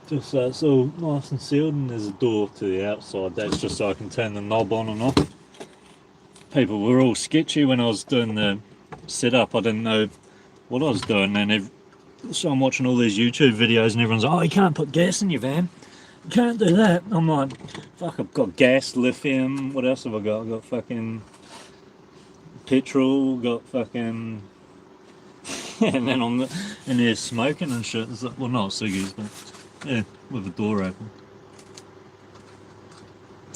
Just so it's all nice and sealed, and there's a door to the outside. That's just so I can turn the knob on and off. People were all sketchy when I was doing the setup. I didn't know what I was doing, and so I'm watching all these YouTube videos and everyone's like, oh, you can't put gas in your van. You can't do that. I'm like, fuck, I've got gas, lithium, what else have I got? I've got fucking petrol, got fucking... and then I'm in there smoking and shit. It's like, well, not ciggies, but yeah, with the door open.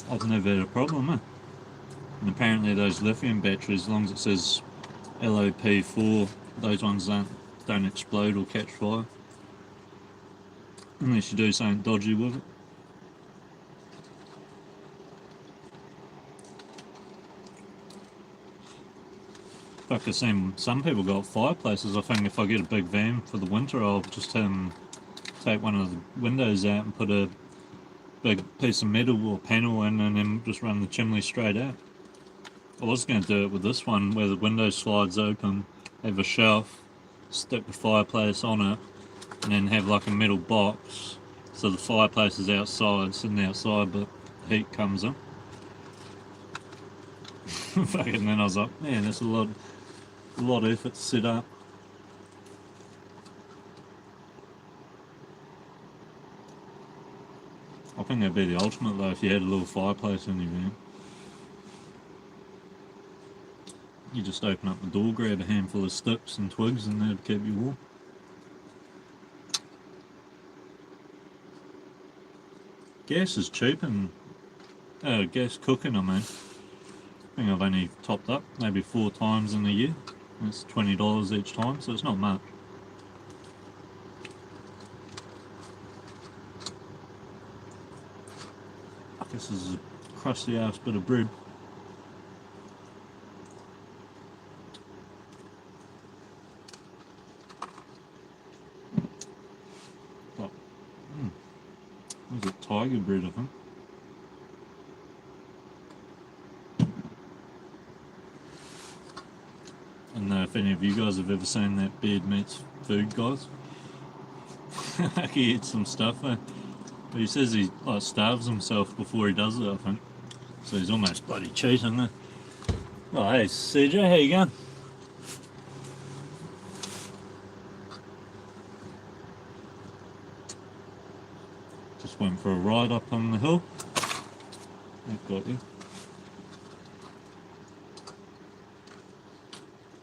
I've never had a problem, eh? And apparently those lithium batteries, as long as it says LOP4, those ones don't explode or catch fire. Unless you do something dodgy with it. Fuck, I've seen some people got fireplaces. I think if I get a big van for the winter, I'll just take one of the windows out and put a big piece of metal or panel in and then just run the chimney straight out. I was going to do it with this one where the window slides open, have a shelf, stick the fireplace on it, and then have like a metal box so the fireplace is outside, sitting outside, but heat comes in. Fucking then I was like, man, that's a lot of effort to set up. I think that'd be the ultimate though if you had a little fireplace in your van. You just open up the door, grab a handful of sticks and twigs, and that'd keep you warm. Gas is cheap, and gas cooking, I mean. I think I've only topped up maybe 4 times in a year. It's $20 each time, so it's not much. This is a crusty ass bit of bread. What is it? Tiger bread, I think. I don't know if any of you guys have ever seen that Beard Meats Food, guys. he eats some stuff there. But he says he like starves himself before he does it, I think. So he's almost bloody cheating there. Oh, hey CJ, how you going? Just went for a ride up on the hill. I've got you.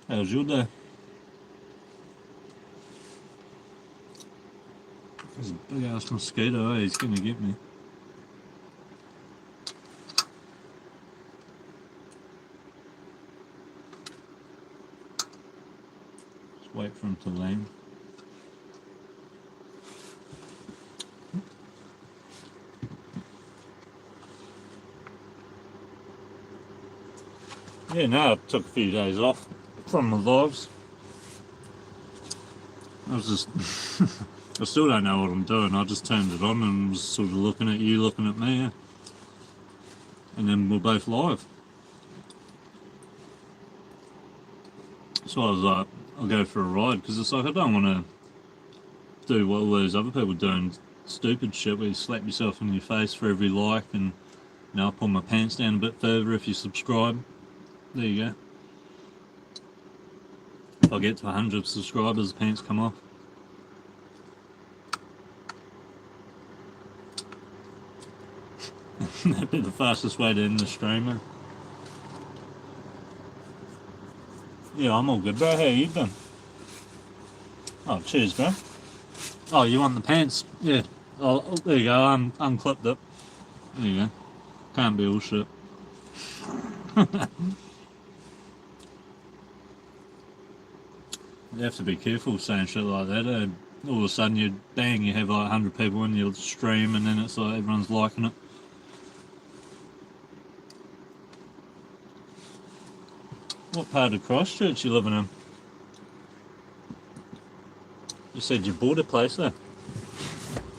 How's your day? There's a big ass mosquito, he's gonna get me. Just wait for him to land. Yeah, no, I took a few days off from the lives. I was just, I still don't know what I'm doing. I just turned it on and was sort of looking at you, looking at me, and then we're both live. So I was like, I'll go for a ride, because it's like I don't want to do what all those other people doing, stupid shit where you slap yourself in your face for every like, and I'll pull my pants down a bit further if you subscribe. There you go. If I get to 100 subscribers, the pants come off. That'd be the fastest way to end the stream. Yeah, I'm all good, bro. How you been? Oh, cheers, bro. Oh, you want the pants? Yeah. Oh, there you go. Unclipped it. There you go. Can't be all shit. You have to be careful saying shit like that. All of a sudden, you have like 100 people in your stream, and then it's like everyone's liking it. What part of Christchurch you living in? You said you bought a place there.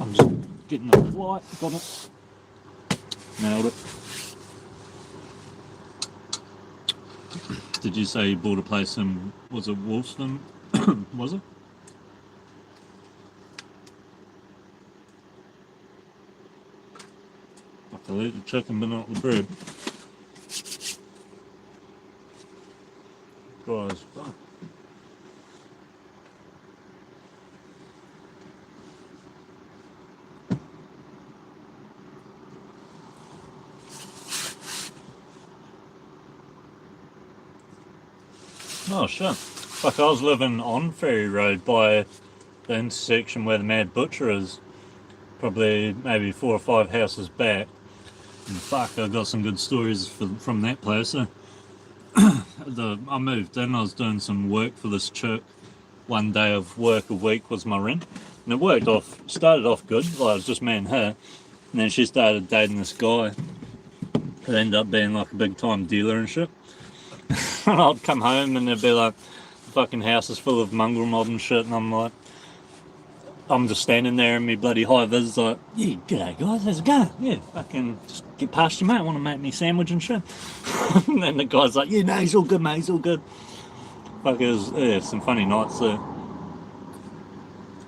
I'm just getting a flight. Got it. Nailed it. Did you say you bought a place in, was it Wolston? Was it? I'll eat the chicken but not the bread. Dry as fuck. Oh shit. Fuck, I was living on Ferry Road by the intersection where the Mad Butcher is. Probably maybe 4 or 5 houses back. And fuck, I got some good stories from that place. I moved in, I was doing some work for this chick. One day of work a week was my rent. And it started off good, like it was just me and her. And then she started dating this guy. It ended up being like a big time dealer and shit. And I'd come home and there'd be like, the fucking house is full of mongrel mob and shit, and I'm just standing there in my bloody high vis like, yeah, g'day guys, how's it going? Yeah, fucking just get past you mate, want to make me a sandwich and shit. And then the guy's like, yeah, no, he's all good mate, he's all good. Fuck, it was some funny nights there.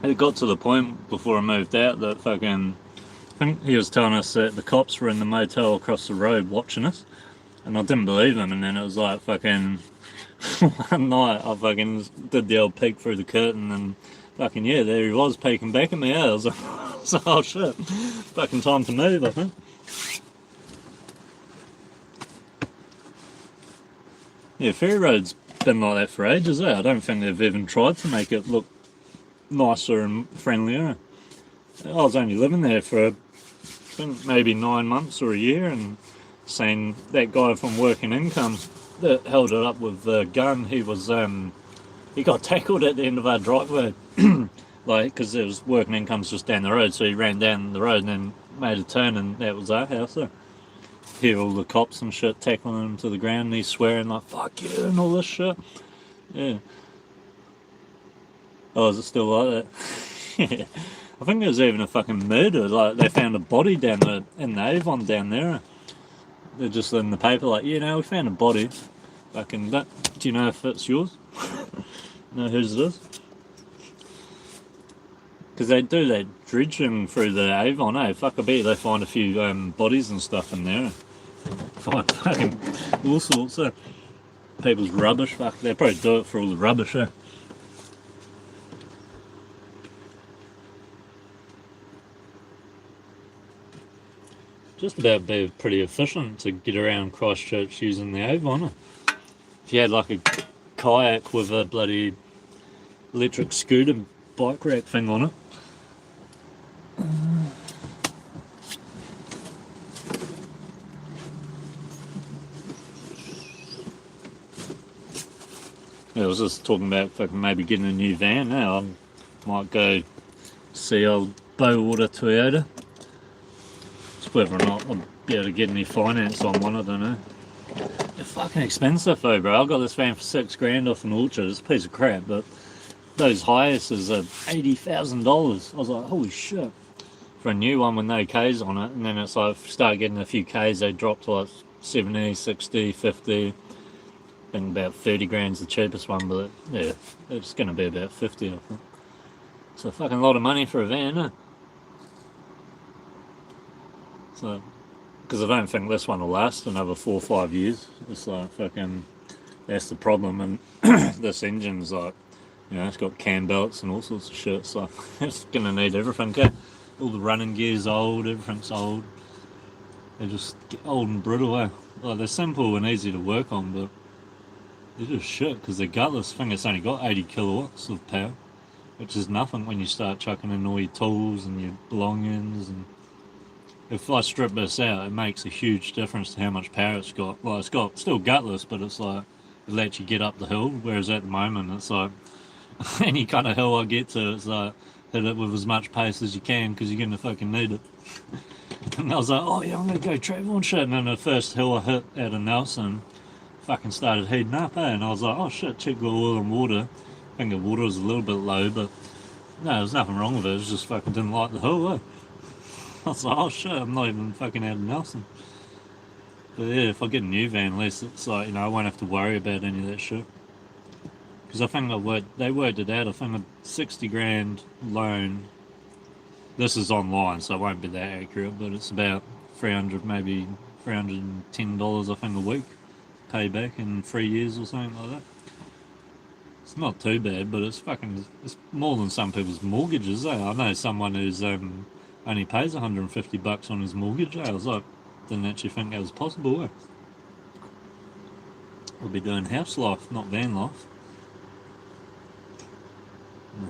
It got to the point before I moved out that fucking, I think he was telling us that the cops were in the motel across the road watching us. And I didn't believe him, and then it was like fucking one night I fucking did the old peek through the curtain and fucking yeah, there he was peeking back at me. I was like, oh shit, fucking time to move, I think. Yeah, Ferry Road's been like that for ages, I don't think they've even tried to make it look nicer and friendlier. I was only living there for I think maybe 9 months or a year, and seen that guy from Working Income that held it up with the gun. He got tackled at the end of our driveway, like because there was Working Income's just down the road, so he ran down the road and then made a turn, and that was our house. So hear all the cops and shit tackling him to the ground, and he's swearing like "fuck you" and all this shit. Yeah. Oh, is it still like that? Yeah. I think there was even a fucking murder. Like they found a body down in the Avon down there. They're just in the paper like, you know, we found a body. Fucking, do you know if it's yours? Know whose it is? Because they do that dredging through the Avon, eh? Fuck, I bet they find a few bodies and stuff in there. Find fucking all sorts of people's rubbish. Fuck, they probably do it for all the rubbish, eh? Just about be pretty efficient to get around Christchurch using the Avon. Eh? If you had like a kayak with a bloody electric scooter bike rack thing on it. Yeah, I was just talking about fucking maybe getting a new van now. I might go see old Bowater Toyota. It's whether or not I'll be able to get any finance on one, I don't know. They're fucking expensive though, bro. I got this van for $6,000 off an Orchard. It's a piece of crap, but those hiaces are $80,000. I was like, holy shit. For a new one with no Ks on it, and then it's like, start getting a few Ks, they drop to like 70, 60, 50. I think about 30 grand's the cheapest one, but yeah, it's going to be about 50, I think. It's a fucking lot of money for a van, eh? So, because I don't think this one will last another 4 or 5 years. It's like fucking, that's the problem, and this engine's like, you know, it's got cam belts and all sorts of shit, so it's going to need everything, okay? All the running gear's old, everything's old. They just get old and brittle, eh? Like, they're simple and easy to work on, but they're just shit, because they're gutless. I think it's only got 80 kilowatts of power, which is nothing when you start chucking in all your tools and your belongings. And if I strip this out, it makes a huge difference to how much power it's got. Well, it's got still gutless, but it's like, it lets you get up the hill, whereas at the moment, it's like, any kind of hill I get to, it's like, hit it with as much pace as you can, because you're going to fucking need it. And I was like, oh yeah, I'm going to go travel and shit. And then the first hill I hit out of Nelson, fucking started heating up, eh? And I was like, oh shit, check the oil and water. I think the water was a little bit low, but no, there's nothing wrong with it. It was just fucking didn't like the hill, eh? I was like, oh shit, I'm not even fucking out of Nelson. But yeah, if I get a new van, at least it's like, you know, I won't have to worry about any of that shit. Because I think they worked it out. I think a 60 grand loan, this is online, so it won't be that accurate, but it's about 300, maybe $310, I think, a week. Pay back in 3 years or something like that. It's not too bad, but it's more than some people's mortgages, eh? I know someone who's only pays $150 on his mortgage, eh? I was like, didn't actually think that was possible, eh? We'll be doing house life, not van life. No,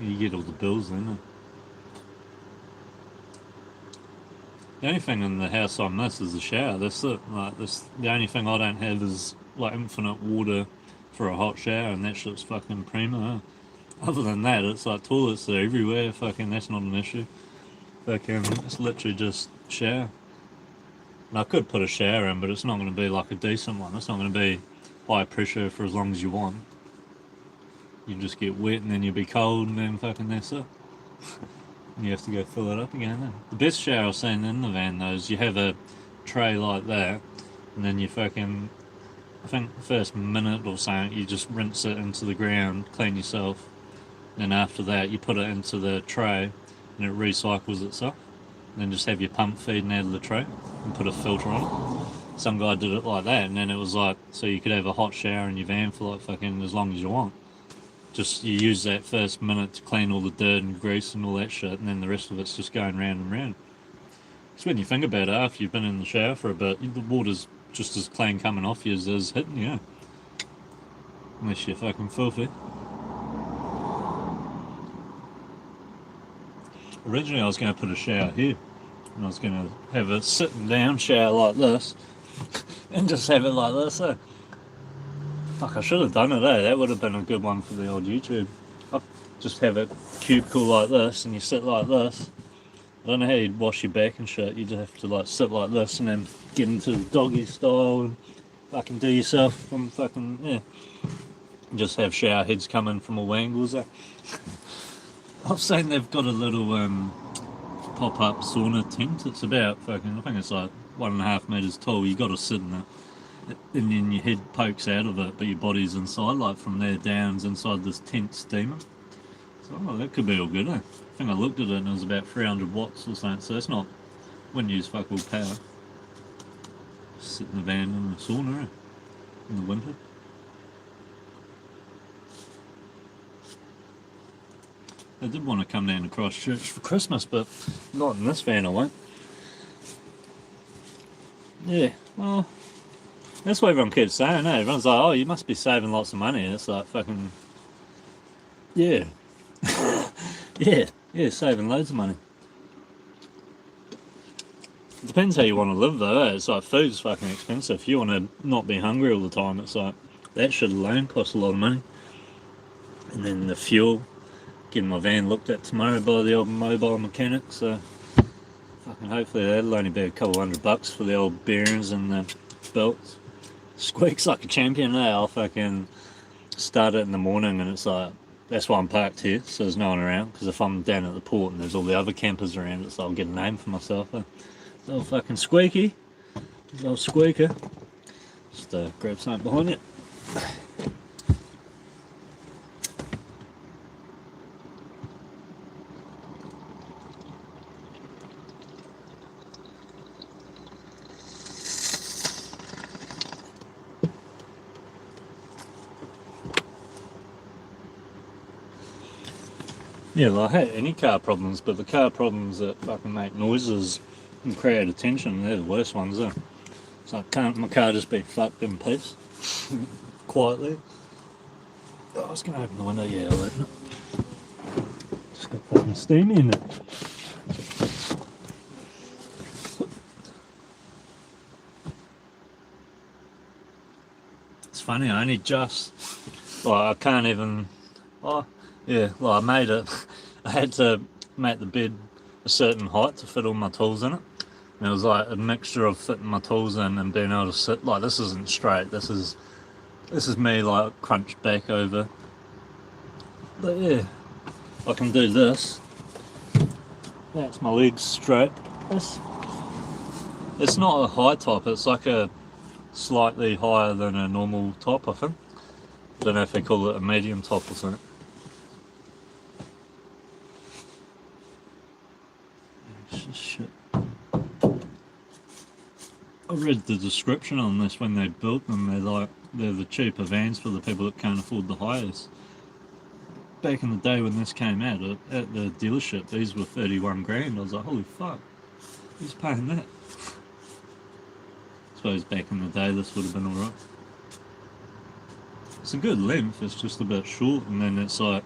you get all the bills then, eh? The only thing in the house I miss is the shower. That's it. Like this, the only thing I don't have is like infinite water for a hot shower, and that shit's fucking prima. Eh? Other than that, it's like toilets are everywhere. Fucking, that's not an issue. Fucking, it's literally just shower. And I could put a shower in, but it's not going to be like a decent one. It's not going to be high pressure for as long as you want. You just get wet, and then you'll be cold, and then fucking that's it. You have to go fill it up again. Then. The best shower I've seen in the van though is you have a tray like that, and then you fucking, I think the first minute or so you just rinse it into the ground, clean yourself, then after that you put it into the tray and it recycles itself. And then just have your pump feeding out of the tray and put a filter on it. Some guy did it like that, and then it was like, so you could have a hot shower in your van for like fucking as long as you want. Just you use that first minute to clean all the dirt and grease and all that shit, and then the rest of it's just going round and round. Because when you think about it, after you've been in the shower for a bit, the water's just as clean coming off you as it is hitting you. Unless you're fucking filthy. Originally I was going to put a shower here, and I was going to have a sitting down shower like this, and just have it like this, eh? Fuck, I should have done it, eh? That would have been a good one for the old YouTube. I'll just have a cubicle like this, and you sit like this. I don't know how you'd wash your back and shit. You just have to like sit like this, and then get into the doggy style, and fucking do yourself from fucking, yeah. Just have shower heads coming from all angles, eh? I've seen they've got a little pop-up sauna tent. It's about fucking, I think it's like 1.5 meters tall. You got to sit in it. And then your head pokes out of it, but your body's inside, like from there down's inside this tent steamer. So, oh, that could be all good, eh? I think I looked at it and it was about 300 watts or something, so that's not, wouldn't use fuck all power. Just sit in the van in the sauna, eh? In the winter. I did want to come down to Christchurch for Christmas, but not in this van, I won't. Yeah, well, that's what everyone keeps saying, eh? Everyone's like, oh, you must be saving lots of money. And it's like, fucking, yeah. yeah, saving loads of money. It depends how you want to live, though, eh? It's like, food's fucking expensive. If you want to not be hungry all the time, it's like, that shit alone costs a lot of money. And then the fuel, getting my van looked at tomorrow by the old mobile mechanic, so fucking hopefully that'll only be a couple $100 for the old bearings and the belts. Squeaks like a champion, eh? I'll fucking start it in the morning and it's like, that's why I'm parked here, so there's no one around, because if I'm down at the port and there's all the other campers around, it's like I'll get a name for myself, eh? Little fucking squeaky, little squeaker. Just grab something behind it. Yeah, well, I hate any car problems, but the car problems that fucking make noises and create attention, they're the worst ones, eh? So can't my car just be fucked in peace? Quietly. Oh, I was going to open the window, yeah, I'll open it. Just got fucking steamy in it. It's funny, I only just, well, I can't even, oh, yeah, well, I made it. I had to make the bed a certain height to fit all my tools in it. And it was like a mixture of fitting my tools in and being able to sit, like, this isn't straight, this is me like crunched back over. But yeah, I can do this. That's my legs straight. It's not a high top, it's like a slightly higher than a normal top, I think. I don't know if they call it a medium top or something. Shit. I read the description on this when they built them. They're the cheaper vans for the people that can't afford the hires. Back in the day when this came out at the dealership, these were 31 grand. I was like, holy fuck, who's paying that? I suppose back in the day this would have been alright. It's a good length, it's just a bit short, and then it's like,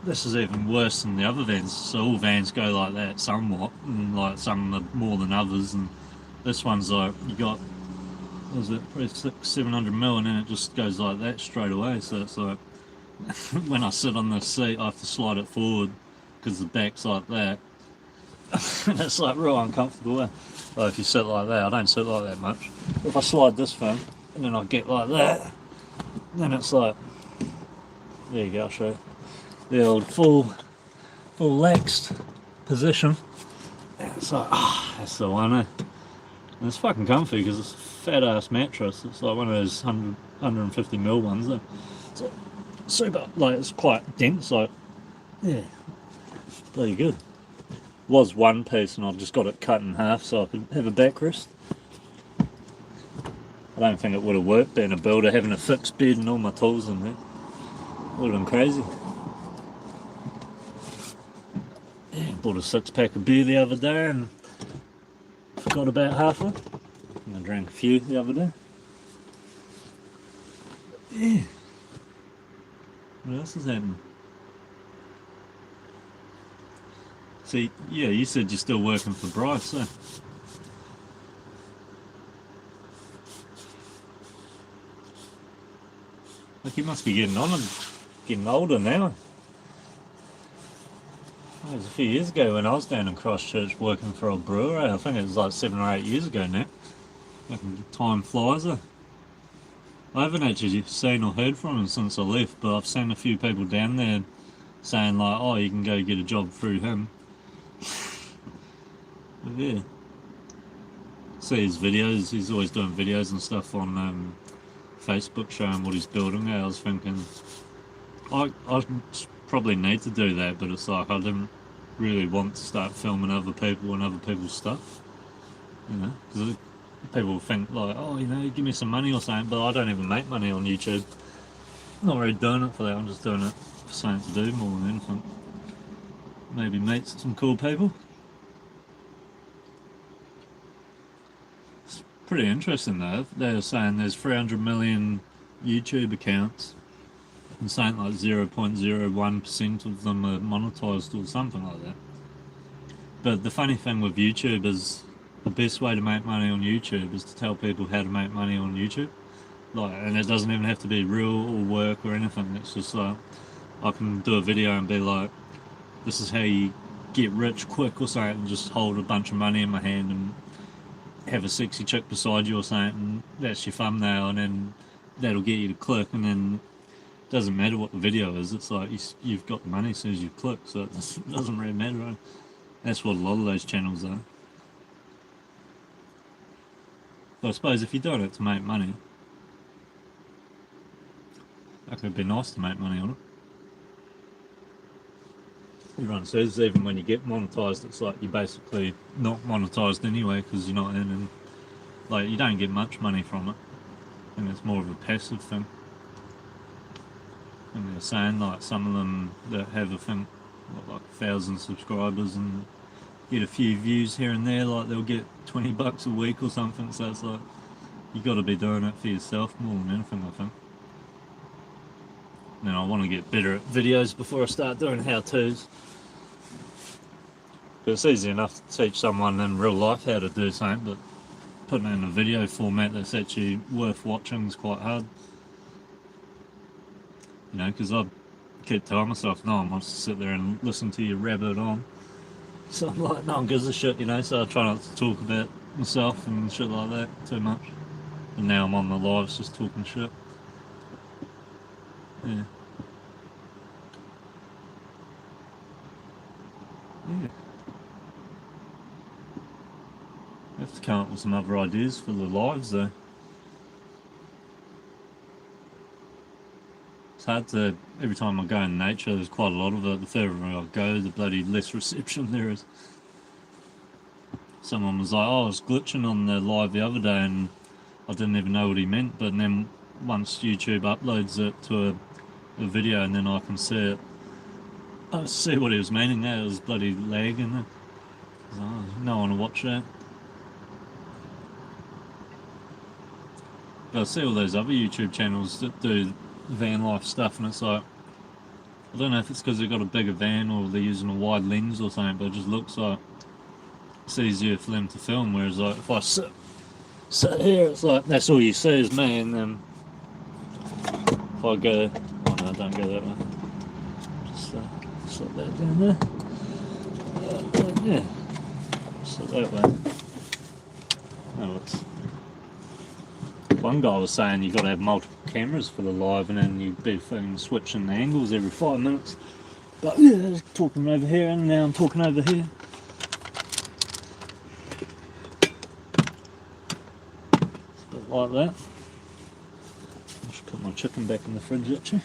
this is even worse than the other vans. So all vans go like that somewhat, and like some are more than others, and this one's like, you got, what was it, probably 600-700 mil, and then it just goes like that straight away. So it's like, when I sit on the seat I have to slide it forward because the back's like that. And it's like real uncomfortable. Well, if you sit like that, I don't sit like that much. If I slide this thing and then I get like that, then it's like, there you go, I'll show you. The old full laxed position. And it's like, that's the one, eh? And it's fucking comfy because it's a fat ass mattress. It's like one of those 150 mil ones, eh? So super, like, it's quite dense, like, yeah, bloody good. Was one piece and I just got it cut in half so I could have a backrest. I don't think it would have worked being a builder, having a fixed bed and all my tools in there. Would have been crazy. Yeah, bought a 6-pack of beer the other day and forgot about half of it. And I drank a few the other day. Yeah. What else is happening? See, yeah, you said you're still working for Bryce, so. Like, you must be getting on and getting older now. It was a few years ago when I was down in Christchurch working for a brewer. I think it was like 7 or 8 years ago now. Time flies. I haven't actually seen or heard from him since I left, but I've seen a few people down there saying like, oh, you can go get a job through him. But yeah. See his videos, he's always doing videos and stuff on Facebook showing what he's building. I was thinking, I probably need to do that, but it's like I didn't really want to start filming other people and other people's stuff, you know, because people think like, oh, you know, give me some money or something, but I don't even make money on YouTube. I'm not really doing it for that, I'm just doing it for something to do more than anything. Maybe meet some cool people. It's pretty interesting though. They were saying there's 300 million YouTube accounts and saying like 0.01% of them are monetized or something like that. But the funny thing with YouTube is the best way to make money on YouTube is to tell people how to make money on YouTube. Like, and it doesn't even have to be real or work or anything. It's just like I can do a video and be like, this is how you get rich quick or something, and just hold a bunch of money in my hand and have a sexy chick beside you or something, and that's your thumbnail, and then that'll get you to click, and then it doesn't matter what the video is, it's like you've got the money as soon as you click, so it doesn't really matter, right? That's what a lot of those channels are. But I suppose if you're doing it to make money, that could be nice to make money on it. Everyone says even when you get monetized, it's like you're basically not monetized anyway because you're not earning, like you don't get much money from it, and it's more of a passive thing. And they're saying like some of them that have a thing like 1,000 subscribers and get a few views here and there, like they'll get $20 a week or something. So it's like you got to be doing it for yourself more than anything, I think. And I want to get better at videos before I start doing how-tos. But it's easy enough to teach someone in real life how to do something, but putting it in a video format that's actually worth watching is quite hard. You know, because I keep telling myself, no one wants to sit there and listen to you rabbit on. So I'm like, no one gives a shit, you know, so I try not to talk about myself and shit like that too much. And now I'm on the lives just talking shit. Yeah. Yeah. I have to come up with some other ideas for the lives though. It's hard to, every time I go in nature, there's quite a lot of it. The further I go, the bloody less reception there is. Someone was like, oh, I was glitching on the live the other day and I didn't even know what he meant, but then once YouTube uploads it to a video and then I can see it, I see what he was meaning there. It was bloody lag in it. Oh, no one to watch that. But I see all those other YouTube channels that do van life stuff, and it's like, I don't know if it's because they've got a bigger van or they're using a wide lens or something, but it just looks like it's easier for them to film. Whereas like if I sit here, it's like that's all you see is me, and then if I go, oh no, don't go that way. Just slip that down there. Yeah, slip that way. Oh, it's. One guy was saying you've got to have multiple cameras for the live, and then you'd be switching the angles every 5 minutes. But yeah, talking over here, and now I'm talking over here. It's a bit like that. I should put my chicken back in the fridge actually.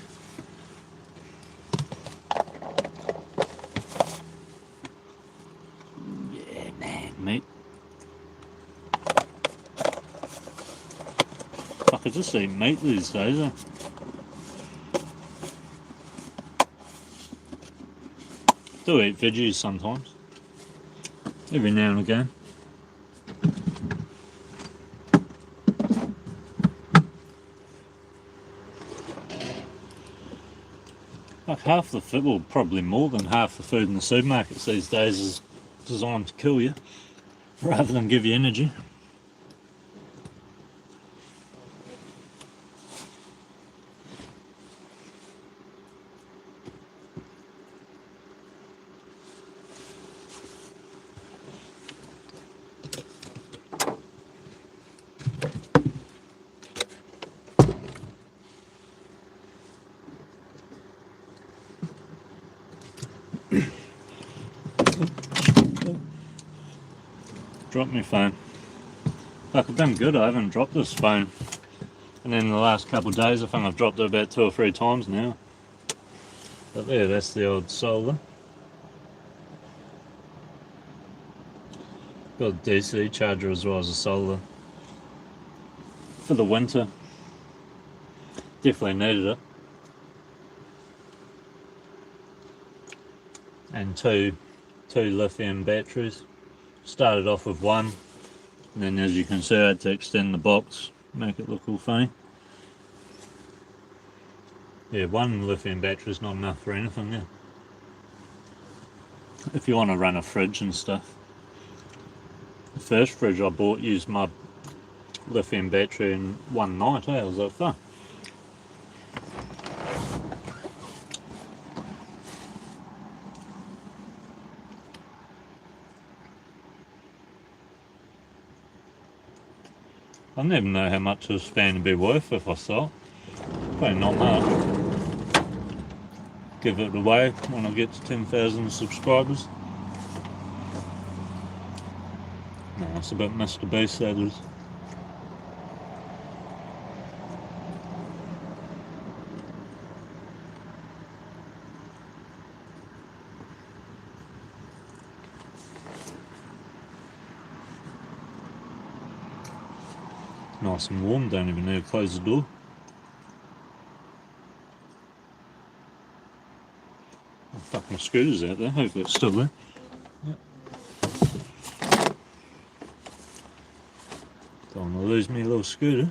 Yeah, man, mate. I just eat meat these days. Do eat veggies sometimes, every now and again. Like half the food, well, probably more than half the food in the supermarkets these days is designed to kill you rather than give you energy. Drop my phone. Like I've done good, I haven't dropped this phone. And then in the last couple of days I think I've dropped it about 2 or 3 times now. But there, that's the old solar. Got a DC charger as well as a solar. For the winter. Definitely needed it. And two lithium batteries. Started off with one, and then as you can see I had to extend the box, make it look all funny. Yeah, one lithium battery is not enough for anything, yeah. If you want to run a fridge and stuff. The first fridge I bought used my lithium battery in one night, eh? It was like fun. I never know how much this fan would be worth if I saw it. Probably not much. Give it away when I get to 10,000 subscribers. No, it's a bit Mr. Beast, that is. Nice and warm, don't even need to close the door. Oh, fuck, my scooter's out there, hopefully it's still there. Yep. Don't want to lose me little scooter.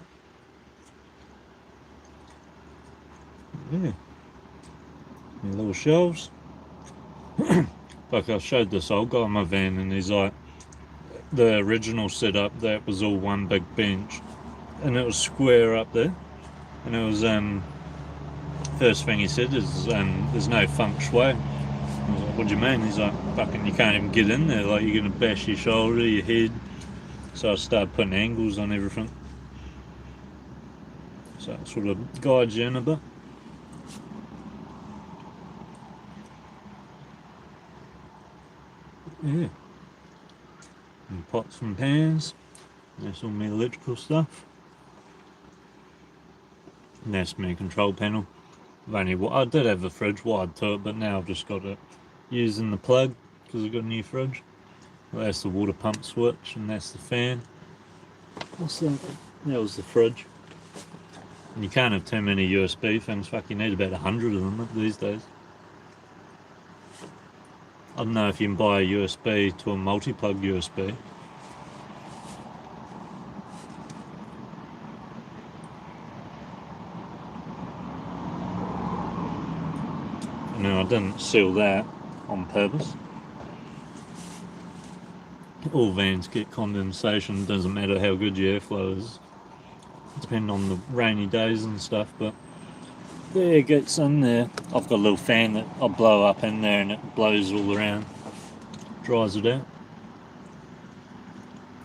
Yeah. My little shelves. Like I showed this old guy in my van and he's like, the original setup, that was all one big bench. And it was square up there. And it was, first thing he said is, there's no feng shui. I was like, what do you mean? He's like, fucking, you can't even get in there. Like, you're going to bash your shoulder, your head. So I started putting angles on everything. So it sort of guides you in a bit. Yeah. And pots and pans. That's all my electrical stuff. And that's my control panel. I did have a fridge wired to it, but now I've just got it using the plug because I've got a new fridge. Well, that's the water pump switch, and that's the fan. What's that? That was the fridge. And you can't have too many USB things. Fuck, you need about 100 of them these days. I don't know if you can buy a USB to a multi-plug USB. No, I didn't seal that on purpose. All vans get condensation, doesn't matter how good your airflow is, depending on the rainy days and stuff, but there it gets in there. I've got a little fan that I blow up in there and it blows all around, dries it out.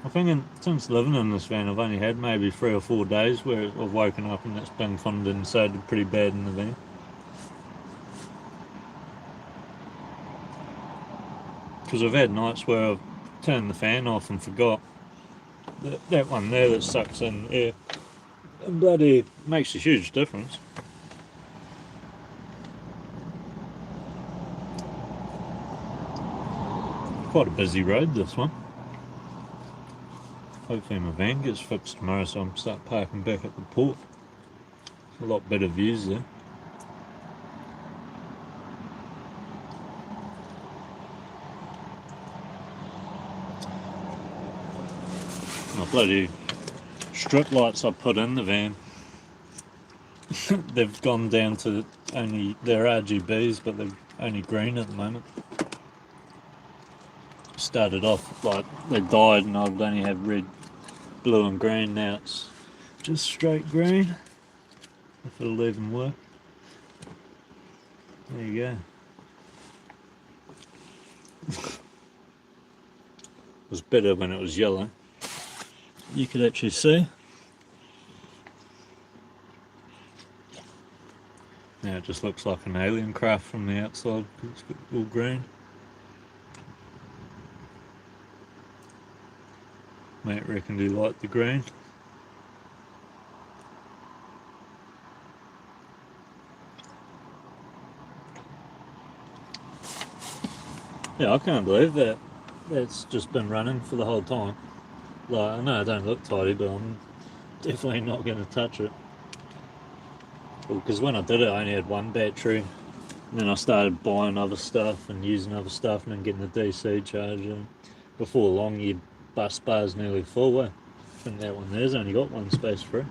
I think since living in this van I've only had maybe 3 or 4 days where I've woken up and it's been condensated pretty bad in the van. Because I've had nights where I've turned the fan off and forgot that one there that sucks in air. It bloody makes a huge difference. Quite a busy road, this one. Hopefully my van gets fixed tomorrow so I can start parking back at the port. A lot better views there. My bloody strip lights I put in the van, they've gone down to they're RGBs, but they're only green at the moment. Started off like they died and I'd only have red, blue and green. Now it's just straight green, if it'll even work. There you go. It was better when it was yellow. You could actually see. Now it just looks like an alien craft from the outside because it's got all green. Mate reckon he liked the green. Yeah, I can't believe that that's just been running for the whole time. Like, I know I don't look tidy, but I'm definitely not going to touch it. Because when I did it, I only had one battery. And then I started buying other stuff and using other stuff and then getting the DC charger. Before long, your bus bar's nearly full. I think that one there's only got one space free.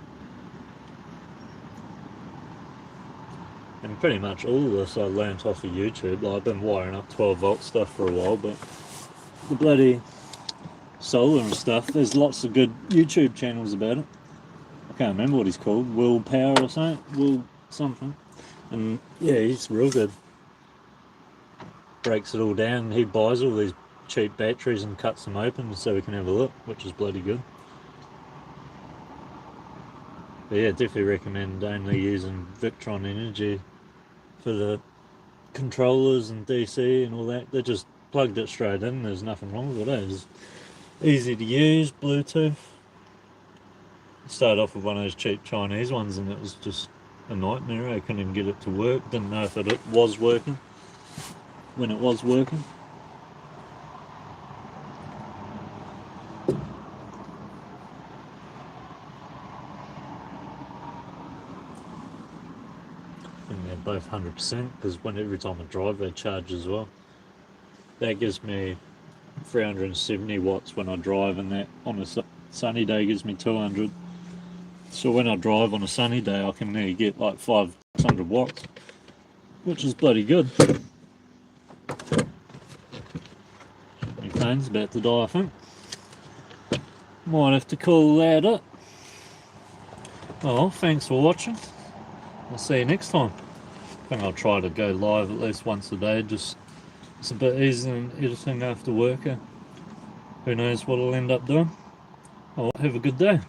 And pretty much all of this I learnt off of YouTube. Like, I've been wiring up 12 volt stuff for a while, but the bloody solar and stuff, there's lots of good YouTube channels about it. I can't remember what he's called, Will Power or something, Will something. And yeah, he's real good. Breaks it all down. He buys all these cheap batteries and cuts them open so we can have a look, which is bloody good. But yeah, definitely recommend only using Victron Energy for the controllers and DC and all that. They just plugged it straight in, there's nothing wrong with it. It's easy to use, Bluetooth. Started off with one of those cheap Chinese ones and it was just a nightmare. I couldn't even get it to work. Didn't know if it was working when it was working. And they're both 100% because every time I drive they charge as well. That gives me 370 watts when I drive, and that on a sunny day gives me 200. So when I drive on a sunny day I can nearly get like 500 watts, which is bloody good. My phone's about to die, I think. Might have to call that up. Well, thanks for watching. I'll see you next time. I think I'll try to go live at least once a day, just it's a bit easier than editing after work. Who knows what I'll end up doing. Oh, have a good day.